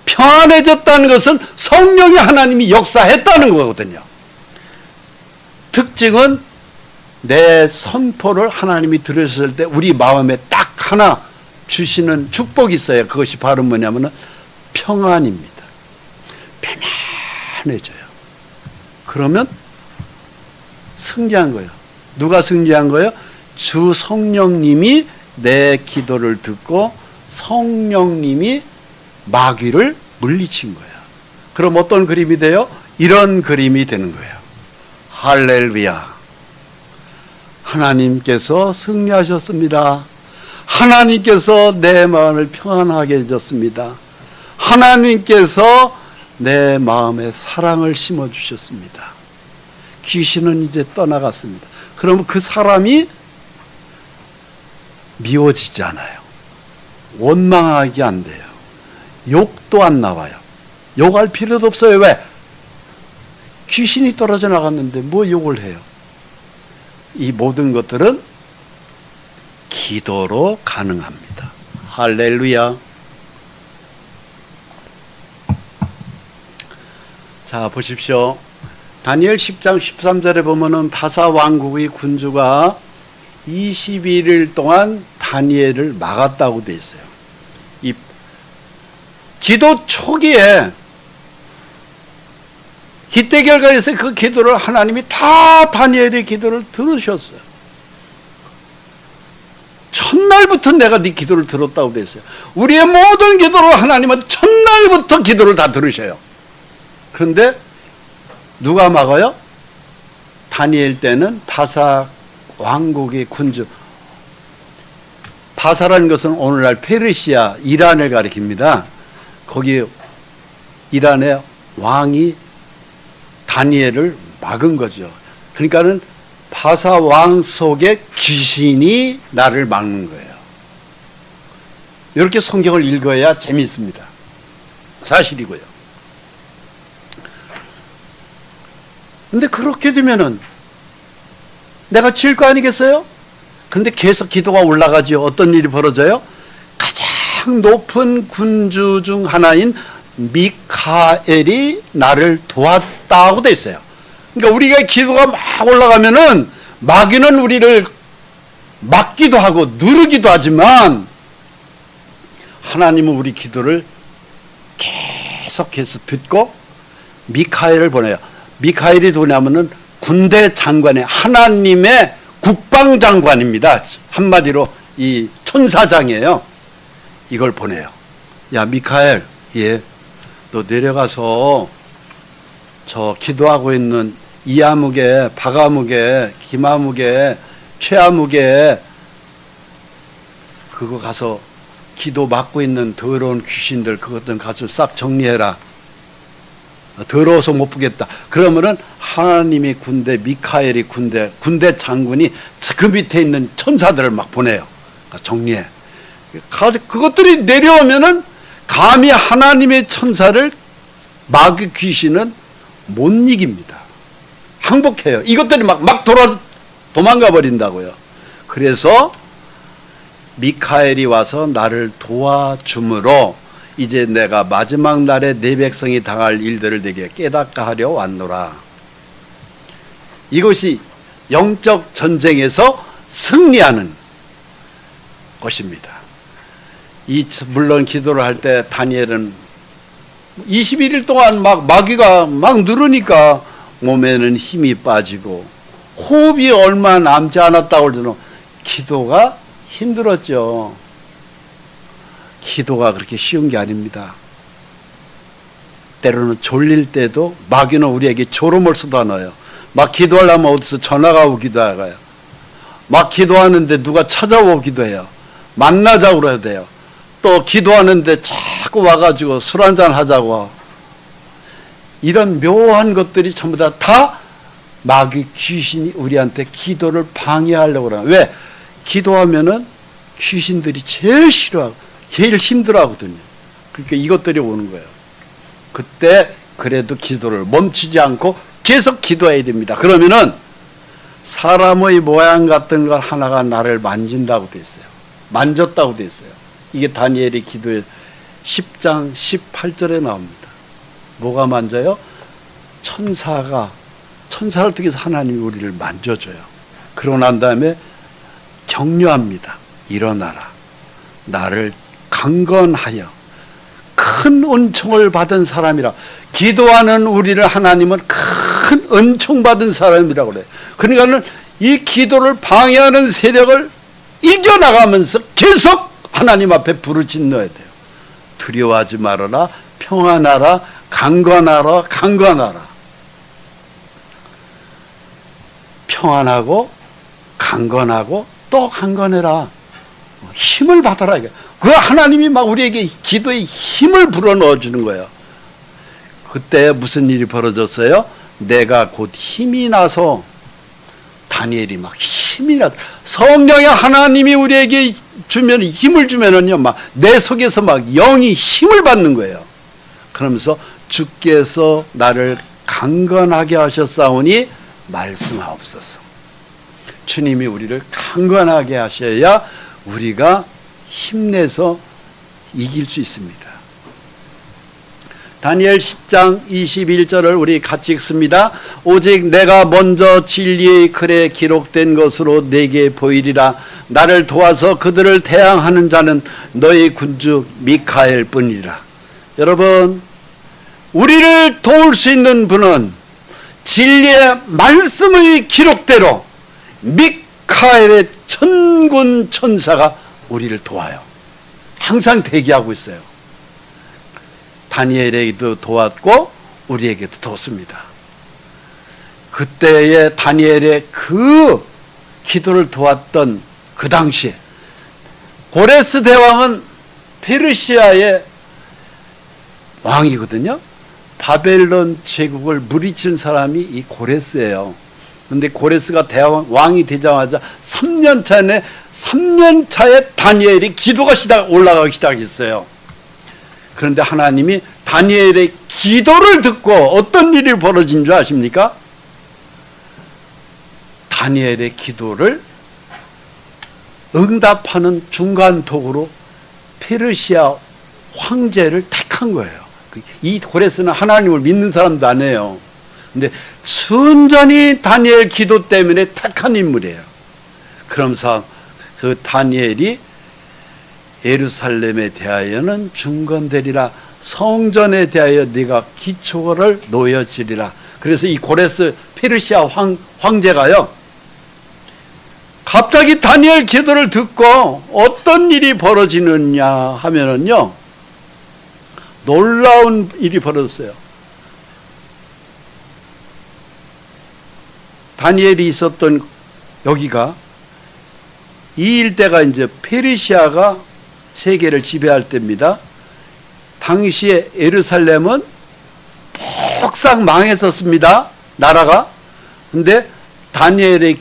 편안해졌다는 것은 성령의 하나님이 역사했다는 거거든요. 특징은 내 선포를 하나님이 들으셨을 때 우리 마음에 딱 하나 주시는 축복이 있어요. 그것이 바로 뭐냐면은 평안입니다. 편안해져요. 그러면 승리한 거예요. 누가 승리한 거예요? 주 성령님이 내 기도를 듣고 성령님이 마귀를 물리친 거예요. 그럼 어떤 그림이 돼요? 이런 그림이 되는 거예요. 할렐루야. 하나님께서 승리하셨습니다. 하나님께서 내 마음을 평안하게 해줬습니다. 하나님께서 내 마음에 사랑을 심어주셨습니다. 귀신은 이제 떠나갔습니다. 그러면 그 사람이 미워지지 않아요. 원망하게 안 돼요. 욕도 안 나와요. 욕할 필요도 없어요. 왜? 귀신이 떨어져 나갔는데 뭐 욕을 해요? 이 모든 것들은 기도로 가능합니다. 할렐루야. 자, 보십시오. 다니엘 10장 13절에 보면은 바사 왕국의 군주가 21일 동안 다니엘을 막았다고 되어 있어요. 이 기도 초기에 히데결가에서 그 기도를 하나님이 다 다니엘의 기도를 들으셨어요. 첫날부터 내가 네 기도를 들었다고 되어 있어요. 우리의 모든 기도를 하나님은 첫날부터 기도를 다 들으셔요. 그런데 누가 막아요? 다니엘 때는 바사 왕국의 군주 바사라는 것은 오늘날 페르시아, 이란을 가리킵니다. 거기 이란의 왕이 다니엘을 막은 거죠. 그러니까는 바사 왕 속에 귀신이 나를 막는 거예요. 이렇게 성경을 읽어야 재미있습니다. 사실이고요. 근데 그렇게 되면은 내가 질 거 아니겠어요? 근데 계속 기도가 올라가죠. 어떤 일이 벌어져요? 가장 높은 군주 중 하나인 미카엘이 나를 도왔다고 돼 있어요. 그러니까 우리가 기도가 막 올라가면은 마귀는 우리를 막기도 하고 누르기도 하지만 하나님은 우리 기도를 계속해서 듣고 미카엘을 보내요. 미카엘이 누구냐면은 군대 장관의 하나님의 국방장관입니다. 한마디로 이 천사장이에요. 이걸 보내요. 야, 미카엘, 예, 너 내려가서 저 기도하고 있는 이아무개, 박아무개, 김아무개, 최아무개 그거 가서 기도 막고 있는 더러운 귀신들 그것들 가서 싹 정리해라. 더러워서 못 보겠다. 그러면은 하나님이 군대, 미카엘이 군대 장군이 그 밑에 있는 천사들을 막 보내요. 정리해. 그것들이 내려오면은 감히 하나님의 천사를 마귀 귀신은 못 이깁니다. 항복해요. 이것들이 막 도망가 버린다고요. 그래서 미카엘이 와서 나를 도와줌으로 이제 내가 마지막 날에 내 백성이 당할 일들을 내게 깨닫게 하려 왔노라. 이것이 영적 전쟁에서 승리하는 것입니다. 물론 기도를 할 때 다니엘은 21일 동안 막 마귀가 막 누르니까 몸에는 힘이 빠지고 호흡이 얼마 남지 않았다고 그러더니 기도가 힘들었죠. 기도가 그렇게 쉬운 게 아닙니다. 때로는 졸릴 때도 마귀는 우리에게 졸음을 쏟아넣어요. 막 기도하려면 어디서 전화가 오기도 하고요. 막 기도하는데 누가 찾아오기도 해요. 만나자고 그래야 돼요. 또 기도하는데 자꾸 와가지고 술 한잔 하자고. 이런 묘한 것들이 전부 다 마귀 귀신이 우리한테 기도를 방해하려고 그래요. 왜? 기도하면은 귀신들이 제일 싫어하고 제일 힘들어하거든요. 그러니까 이것들이 오는 거예요. 그때 그래도 기도를 멈추지 않고 계속 기도해야 됩니다. 그러면은 사람의 모양 같은 걸 하나가 나를 만진다고 돼 있어요. 만졌다고 돼 있어요. 이게 다니엘의 기도의 10장 18절에 나옵니다. 뭐가 만져요? 천사를 통해서 하나님이 우리를 만져줘요. 그러고 난 다음에 격려합니다. 일어나라. 나를 강건하여 큰 은총을 받은 사람이라. 기도하는 우리를 하나님은 큰 은총 받은 사람이라고 그래요. 그러니까는 이 기도를 방해하는 세력을 이겨나가면서 계속 하나님 앞에 부르짖어야 돼요. 두려워하지 말아라. 평안하라. 강건하라. 강건하라. 평안하고 강건하고 또 강건해라. 힘을 받아라. 이게. 그 하나님이 막 우리에게 기도에 힘을 불어넣어 주는 거예요. 그때 무슨 일이 벌어졌어요? 내가 곧 힘이 나서 다니엘이 막 힘이 나. 성령의 하나님이 우리에게 주면 힘을 주면은요, 막 내 속에서 막 영이 힘을 받는 거예요. 그러면서 주께서 나를 강건하게 하셨사오니 말씀하옵소서. 주님이 우리를 강건하게 하셔야 우리가 힘내서 이길 수 있습니다. 다니엘 10장 21절을 우리 같이 읽습니다. 오직 내가 먼저 진리의 글에 기록된 것으로 내게 보이리라. 나를 도와서 그들을 대항하는 자는 너희 군주 미카엘 뿐이라. 여러분, 우리를 도울 수 있는 분은 진리의 말씀의 기록대로 미카엘의 천군 천사가 우리를 도와요. 항상 대기하고 있어요. 다니엘에게도 도왔고 우리에게도 도왔습니다. 그때의 다니엘의 그 기도를 도왔던 그 당시에 고레스 대왕은 페르시아의 왕이거든요. 바벨론 제국을 무리친 사람이 이 고레스예요. 근데 고레스가 왕이 되자마자 3년 차에 다니엘이 기도가 올라가기 시작했어요. 그런데 하나님이 다니엘의 기도를 듣고 어떤 일이 벌어진 줄 아십니까? 다니엘의 기도를 응답하는 중간독으로 페르시아 황제를 택한 거예요. 이 고레스는 하나님을 믿는 사람도 아니에요. 근데 순전히 다니엘 기도 때문에 택한 인물이에요. 그러면서 그 다니엘이 예루살렘에 대하여는 중건되리라, 성전에 대하여 네가 기초를 놓여지리라. 그래서 이 고레스 페르시아 황제가요, 갑자기 다니엘 기도를 듣고 어떤 일이 벌어지느냐 하면은요, 놀라운 일이 벌어졌어요. 다니엘이 있었던 여기가, 이 일대가 이제 페르시아가 세계를 지배할 때입니다. 당시에 예루살렘은 폭삭 망했었습니다, 나라가. 근데 다니엘이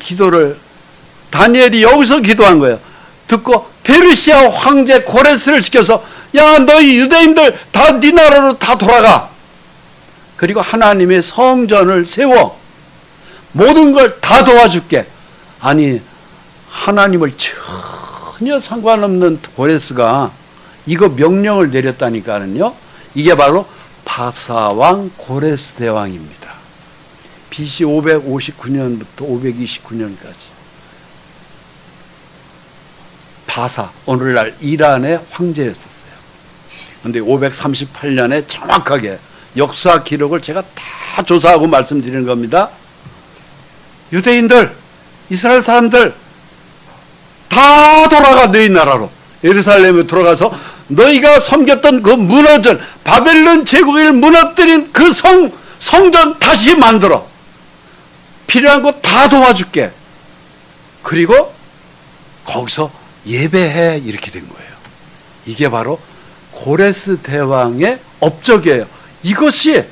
여기서 기도한 거예요. 듣고 페르시아 황제 고레스를 시켜서, 야, 너희 유대인들 다 네 나라로 다 돌아가. 그리고 하나님의 성전을 세워. 모든 걸 다 도와줄게. 아니, 하나님을 전혀 상관없는 고레스가 이거 명령을 내렸다니까는요. 이게 바로 바사왕 고레스 대왕입니다. BC 559년부터 529년까지. 바사, 오늘날 이란의 황제였었어요. 그런데 538년에 정확하게 역사 기록을 제가 다 조사하고 말씀드리는 겁니다. 유대인들, 이스라엘 사람들 다 돌아가 너희 나라로. 예루살렘에 들어가서 너희가 섬겼던 그 무너진 바벨론 제국을 무너뜨린 그 성전 다시 만들어. 필요한 거 다 도와줄게. 그리고 거기서 예배해. 이렇게 된 거예요. 이게 바로 고레스 대왕의 업적이에요. 이것이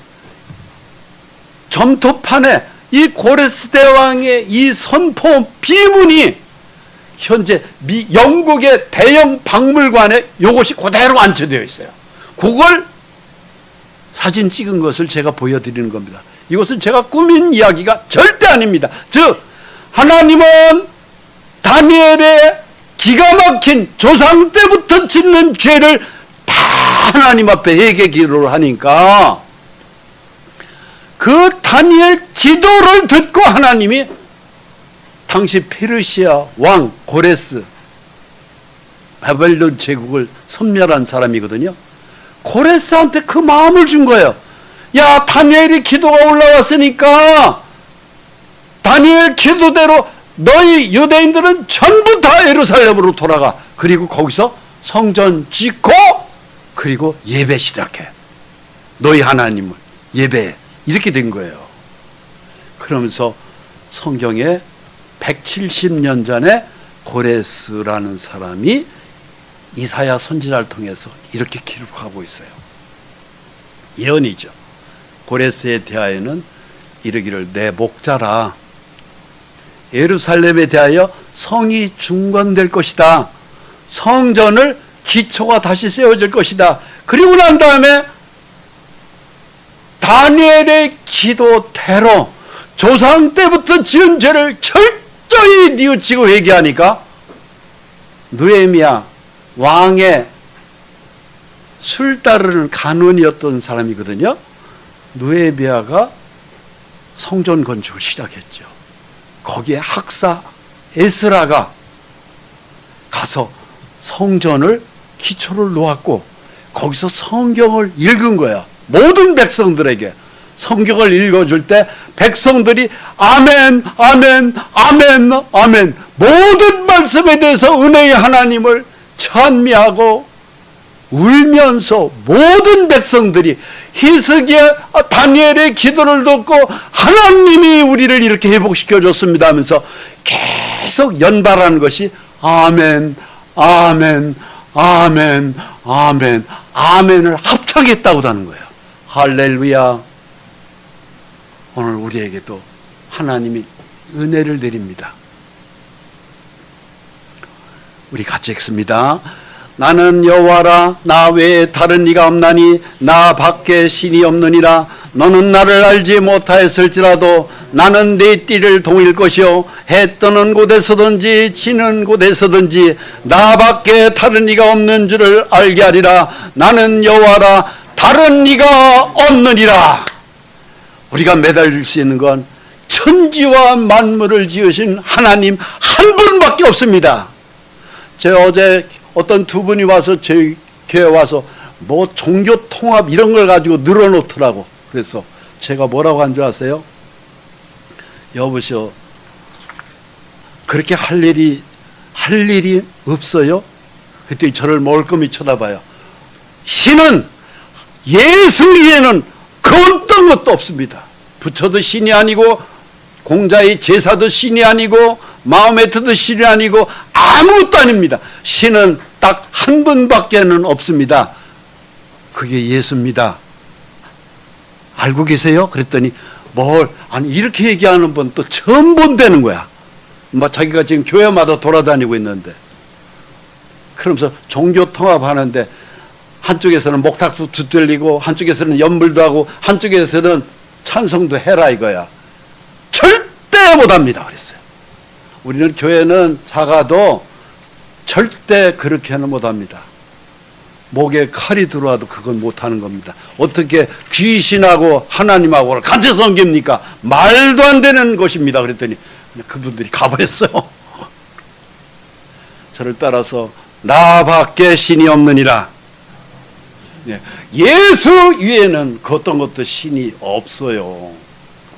점토판에 이 고레스 대왕의 이 선포 비문이 현재 영국의 대형 박물관에 이것이 그대로 안쳐되어 있어요. 그걸 사진 찍은 것을 제가 보여드리는 겁니다. 이것은 제가 꾸민 이야기가 절대 아닙니다. 즉, 하나님은 다니엘의 기가 막힌 조상 때부터 짓는 죄를 다 하나님 앞에 회개 기도를 하니까 그 다니엘 기도를 듣고 하나님이, 당시 페르시아 왕 고레스, 바벨론 제국을 섬멸한 사람이거든요. 고레스한테 그 마음을 준 거예요. 야, 다니엘이 기도가 올라왔으니까 다니엘 기도대로 너희 유대인들은 전부 다 예루살렘으로 돌아가. 그리고 거기서 성전 짓고 그리고 예배 시작해. 너희 하나님을 예배해. 이렇게 된 거예요. 그러면서 성경에 170년 전에 고레스라는 사람이 이사야 선지자를 통해서 이렇게 기록하고 있어요. 예언이죠. 고레스에 대하여는 이르기를, 내 목자라. 예루살렘에 대하여 성이 중건될 것이다. 성전을 기초가 다시 세워질 것이다. 그리고 난 다음에 다니엘의 기도대로 조상 때부터 지은 죄를 철저히 뉘우치고 회개하니까, 느헤미야 왕의 술 따르는 간원이었던 사람이거든요. 느헤미야가 성전 건축을 시작했죠. 거기에 학사 에스라가 가서 성전을 기초를 놓았고 거기서 성경을 읽은 거야. 모든 백성들에게 성경을 읽어줄 때 백성들이 아멘, 아멘, 아멘, 아멘, 모든 말씀에 대해서 은혜의 하나님을 찬미하고 울면서 모든 백성들이 히스기야 다니엘의 기도를 듣고 하나님이 우리를 이렇게 회복시켜 줬습니다 하면서 계속 연발하는 것이 아멘, 아멘, 아멘, 아멘, 아멘을 합창했다고 하는 거예요. 할렐루야. 오늘 우리에게도 하나님이 은혜를 드립니다. 우리 같이 읽습니다. 나는 여호와라. 나 외에 다른 이가 없나니 나 밖에 신이 없느니라. 너는 나를 알지 못하였을지라도 나는 네 띠를 동일 것이요 해 뜨는 곳에서든지 지는 곳에서든지 나 밖에 다른 이가 없는 줄을 알게 하리라. 나는 여호와라. 다른 이가 없느니라. 우리가 매달릴 수 있는 건 천지와 만물을 지으신 하나님 한 분밖에 없습니다. 제가 어제 어떤 두 분이 와서 저희 교회 와서 뭐 종교 통합 이런 걸 가지고 늘어놓더라고. 그래서 제가 뭐라고 한 줄 아세요? 여보시오, 그렇게 할 일이 없어요? 그랬더니 저를 멀끔히 쳐다봐요. 신은 예수 위에는 그 어떤 것도 없습니다. 부처도 신이 아니고 공자의 제사도 신이 아니고 마호메트도 신이 아니고 아무것도 아닙니다. 신은 딱 한 분밖에는 없습니다. 그게 예수입니다. 알고 계세요? 그랬더니 아니 이렇게 얘기하는 분 또 처음 본다는 거야. 뭐 자기가 지금 교회마다 돌아다니고 있는데, 그러면서 종교 통합하는데 한쪽에서는 목탁도 두들리고 한쪽에서는 연물도 하고 한쪽에서는 찬송도 해라 이거야. 절대 못합니다 그랬어요. 우리는 교회는 작아도 절대 그렇게는 못합니다. 목에 칼이 들어와도 그건 못하는 겁니다. 어떻게 귀신하고 하나님하고 같이 섬깁니까? 말도 안 되는 것입니다. 그랬더니 그분들이 가버렸어요. 저를 따라서 나밖에 신이 없느니라. 예수 위에는 그 어떤 것도 신이 없어요.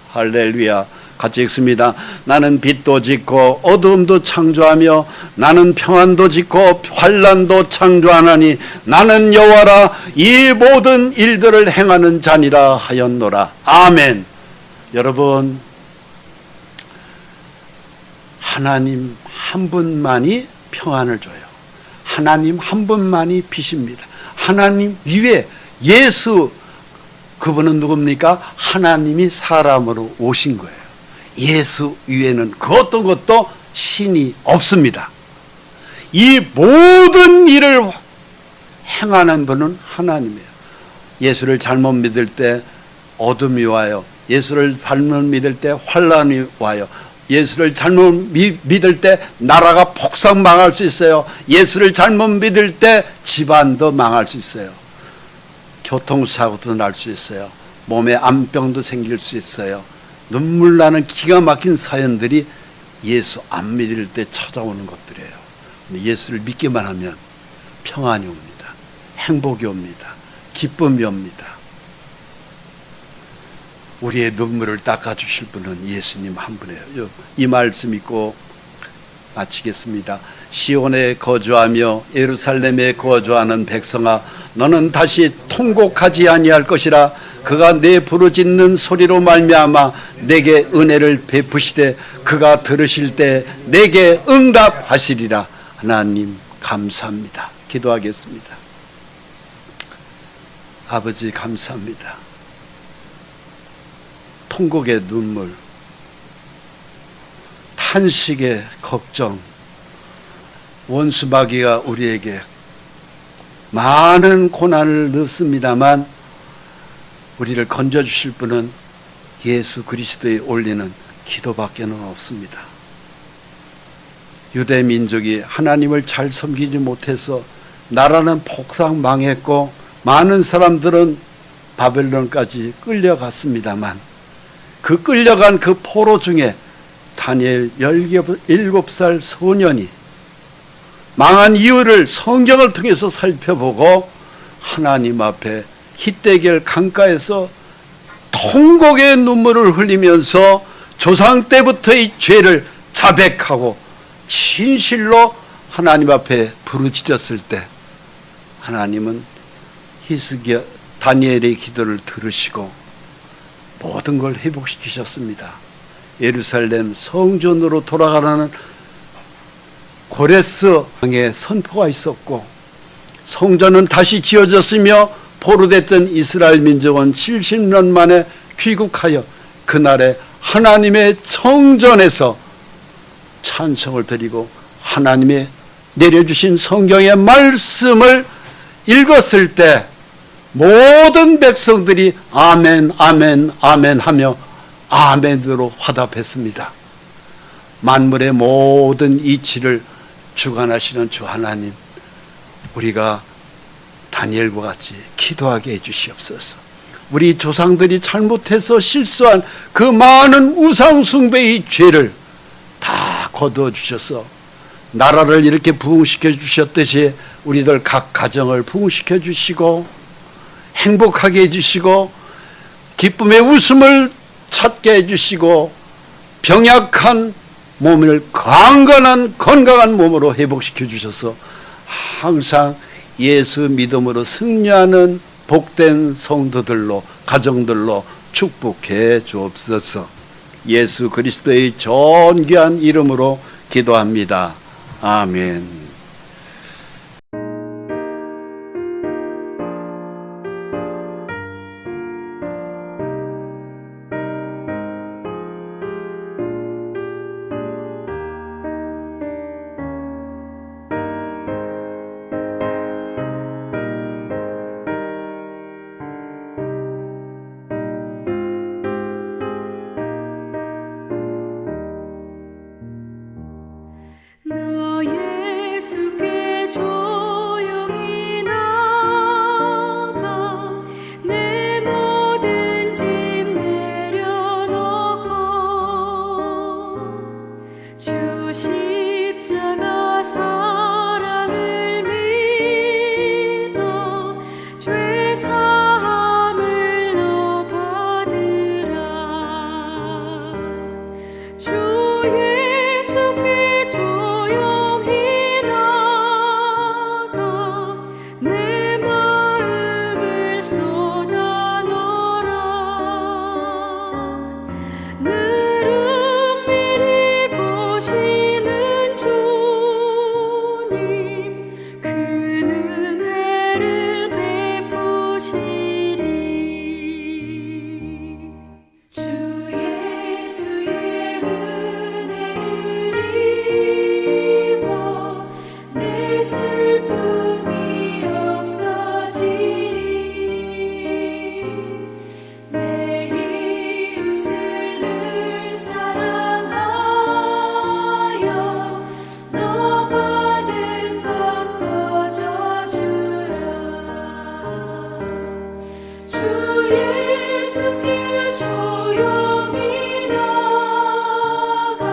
할렐루야. 같이 읽습니다. 나는 빛도 짓고 어두움도 창조하며 나는 평안도 짓고 환난도 창조하나니 나는 여호와라. 이 모든 일들을 행하는 자니라 하였노라. 아멘. 여러분, 하나님 한 분만이 평안을 줘요. 하나님 한 분만이 빛입니다. 하나님 위에 예수, 그분은 누굽니까? 하나님이 사람으로 오신 거예요. 예수 위에는 그 어떤 것도 신이 없습니다. 이 모든 일을 행하는 분은 하나님이에요. 예수를 잘못 믿을 때 어둠이 와요. 예수를 잘못 믿을 때 환난이 와요. 예수를 잘못 믿을 때 나라가 폭삭 망할 수 있어요. 예수를 잘못 믿을 때 집안도 망할 수 있어요. 교통사고도 날 수 있어요. 몸에 암병도 생길 수 있어요. 눈물 나는 기가 막힌 사연들이 예수 안 믿을 때 찾아오는 것들이에요. 예수를 믿기만 하면 평안이 옵니다. 행복이 옵니다. 기쁨이 옵니다. 우리의 눈물을 닦아주실 분은 예수님 한 분이에요. 이 말씀 읽고 마치겠습니다. 시온에 거주하며 예루살렘에 거주하는 백성아, 너는 다시 통곡하지 아니할 것이라. 그가 내 부르짖는 소리로 말미암아 내게 은혜를 베푸시되 그가 들으실 때 내게 응답하시리라. 하나님 감사합니다. 기도하겠습니다. 아버지 감사합니다. 통곡의 눈물, 탄식의 걱정, 원수마귀가 우리에게 많은 고난을 넣습니다만 우리를 건져주실 분은 예수 그리스도에 올리는 기도밖에는 없습니다. 유대 민족이 하나님을 잘 섬기지 못해서 나라는 폭삭 망했고 많은 사람들은 바벨론까지 끌려갔습니다만 그 끌려간 그 포로 중에 다니엘 17살 소년이 망한 이유를 성경을 통해서 살펴보고 하나님 앞에 히데겔 강가에서 통곡의 눈물을 흘리면서 조상 때부터의 죄를 자백하고 진실로 하나님 앞에 부르짖었을 때 하나님은 히스기야 다니엘의 기도를 들으시고 모든 걸 회복시키셨습니다. 예루살렘 성전으로 돌아가라는 고레스왕의 선포가 있었고, 성전은 다시 지어졌으며 포로됐던 이스라엘 민족은 70년 만에 귀국하여 그날에 하나님의 성전에서 찬송을 드리고 하나님의 내려주신 성경의 말씀을 읽었을 때 모든 백성들이 아멘 아멘 아멘 하며 아멘으로 화답했습니다. 만물의 모든 이치를 주관하시는 주 하나님, 우리가 다니엘과 같이 기도하게 해주시옵소서. 우리 조상들이 잘못해서 실수한 그 많은 우상 숭배의 죄를 다 거두어 주셔서 나라를 이렇게 부흥시켜 주셨듯이 우리들 각 가정을 부흥시켜 주시고 행복하게 해주시고 기쁨의 웃음을 찾게 해주시고 병약한 몸을 건강한 몸으로 회복시켜 주셔서 항상 예수 믿음으로 승리하는 복된 성도들로, 가정들로 축복해 주옵소서. 예수 그리스도의 존귀한 이름으로 기도합니다. 아멘. 나 예수께 조용히 나가 내 모든 짐 내려놓고 주 십자가 사랑을 믿어 죄 사함을 너 받으라. 주 예수께 조용히 나가 내 마음을 쏟아 놓으라. 늘 은밀히 보시는 주님, 그 은혜를 베푸시리. 주 예수의 은혜를 입어 내 슬픔이 없어지리. 내 이웃을 늘 사랑하여 너 받은 것 거저주라. 주 예수께 조용히 나가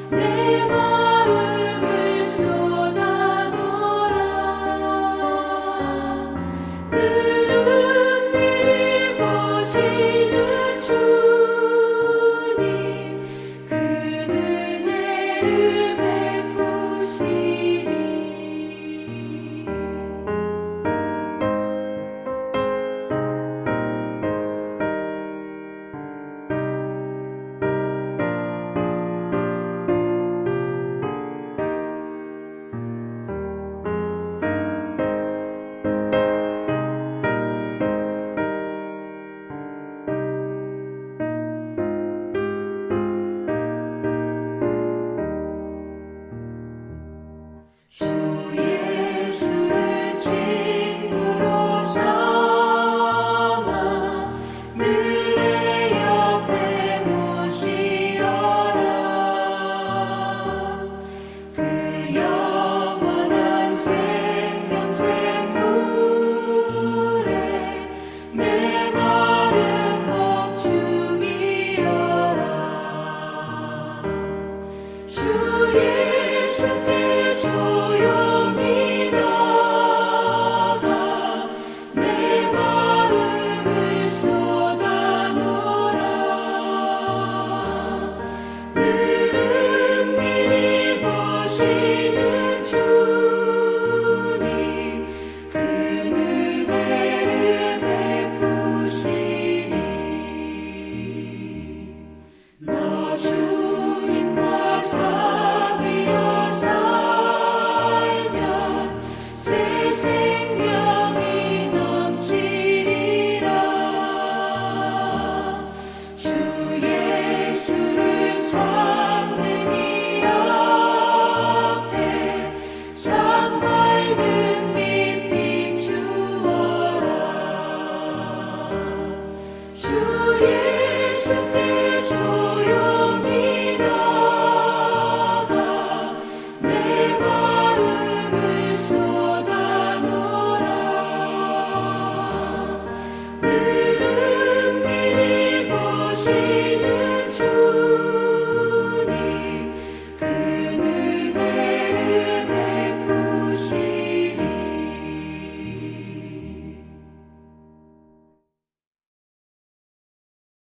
내 마음을 쏟아 놓으라. 늘 은밀히 보시는 주님, 그 은혜를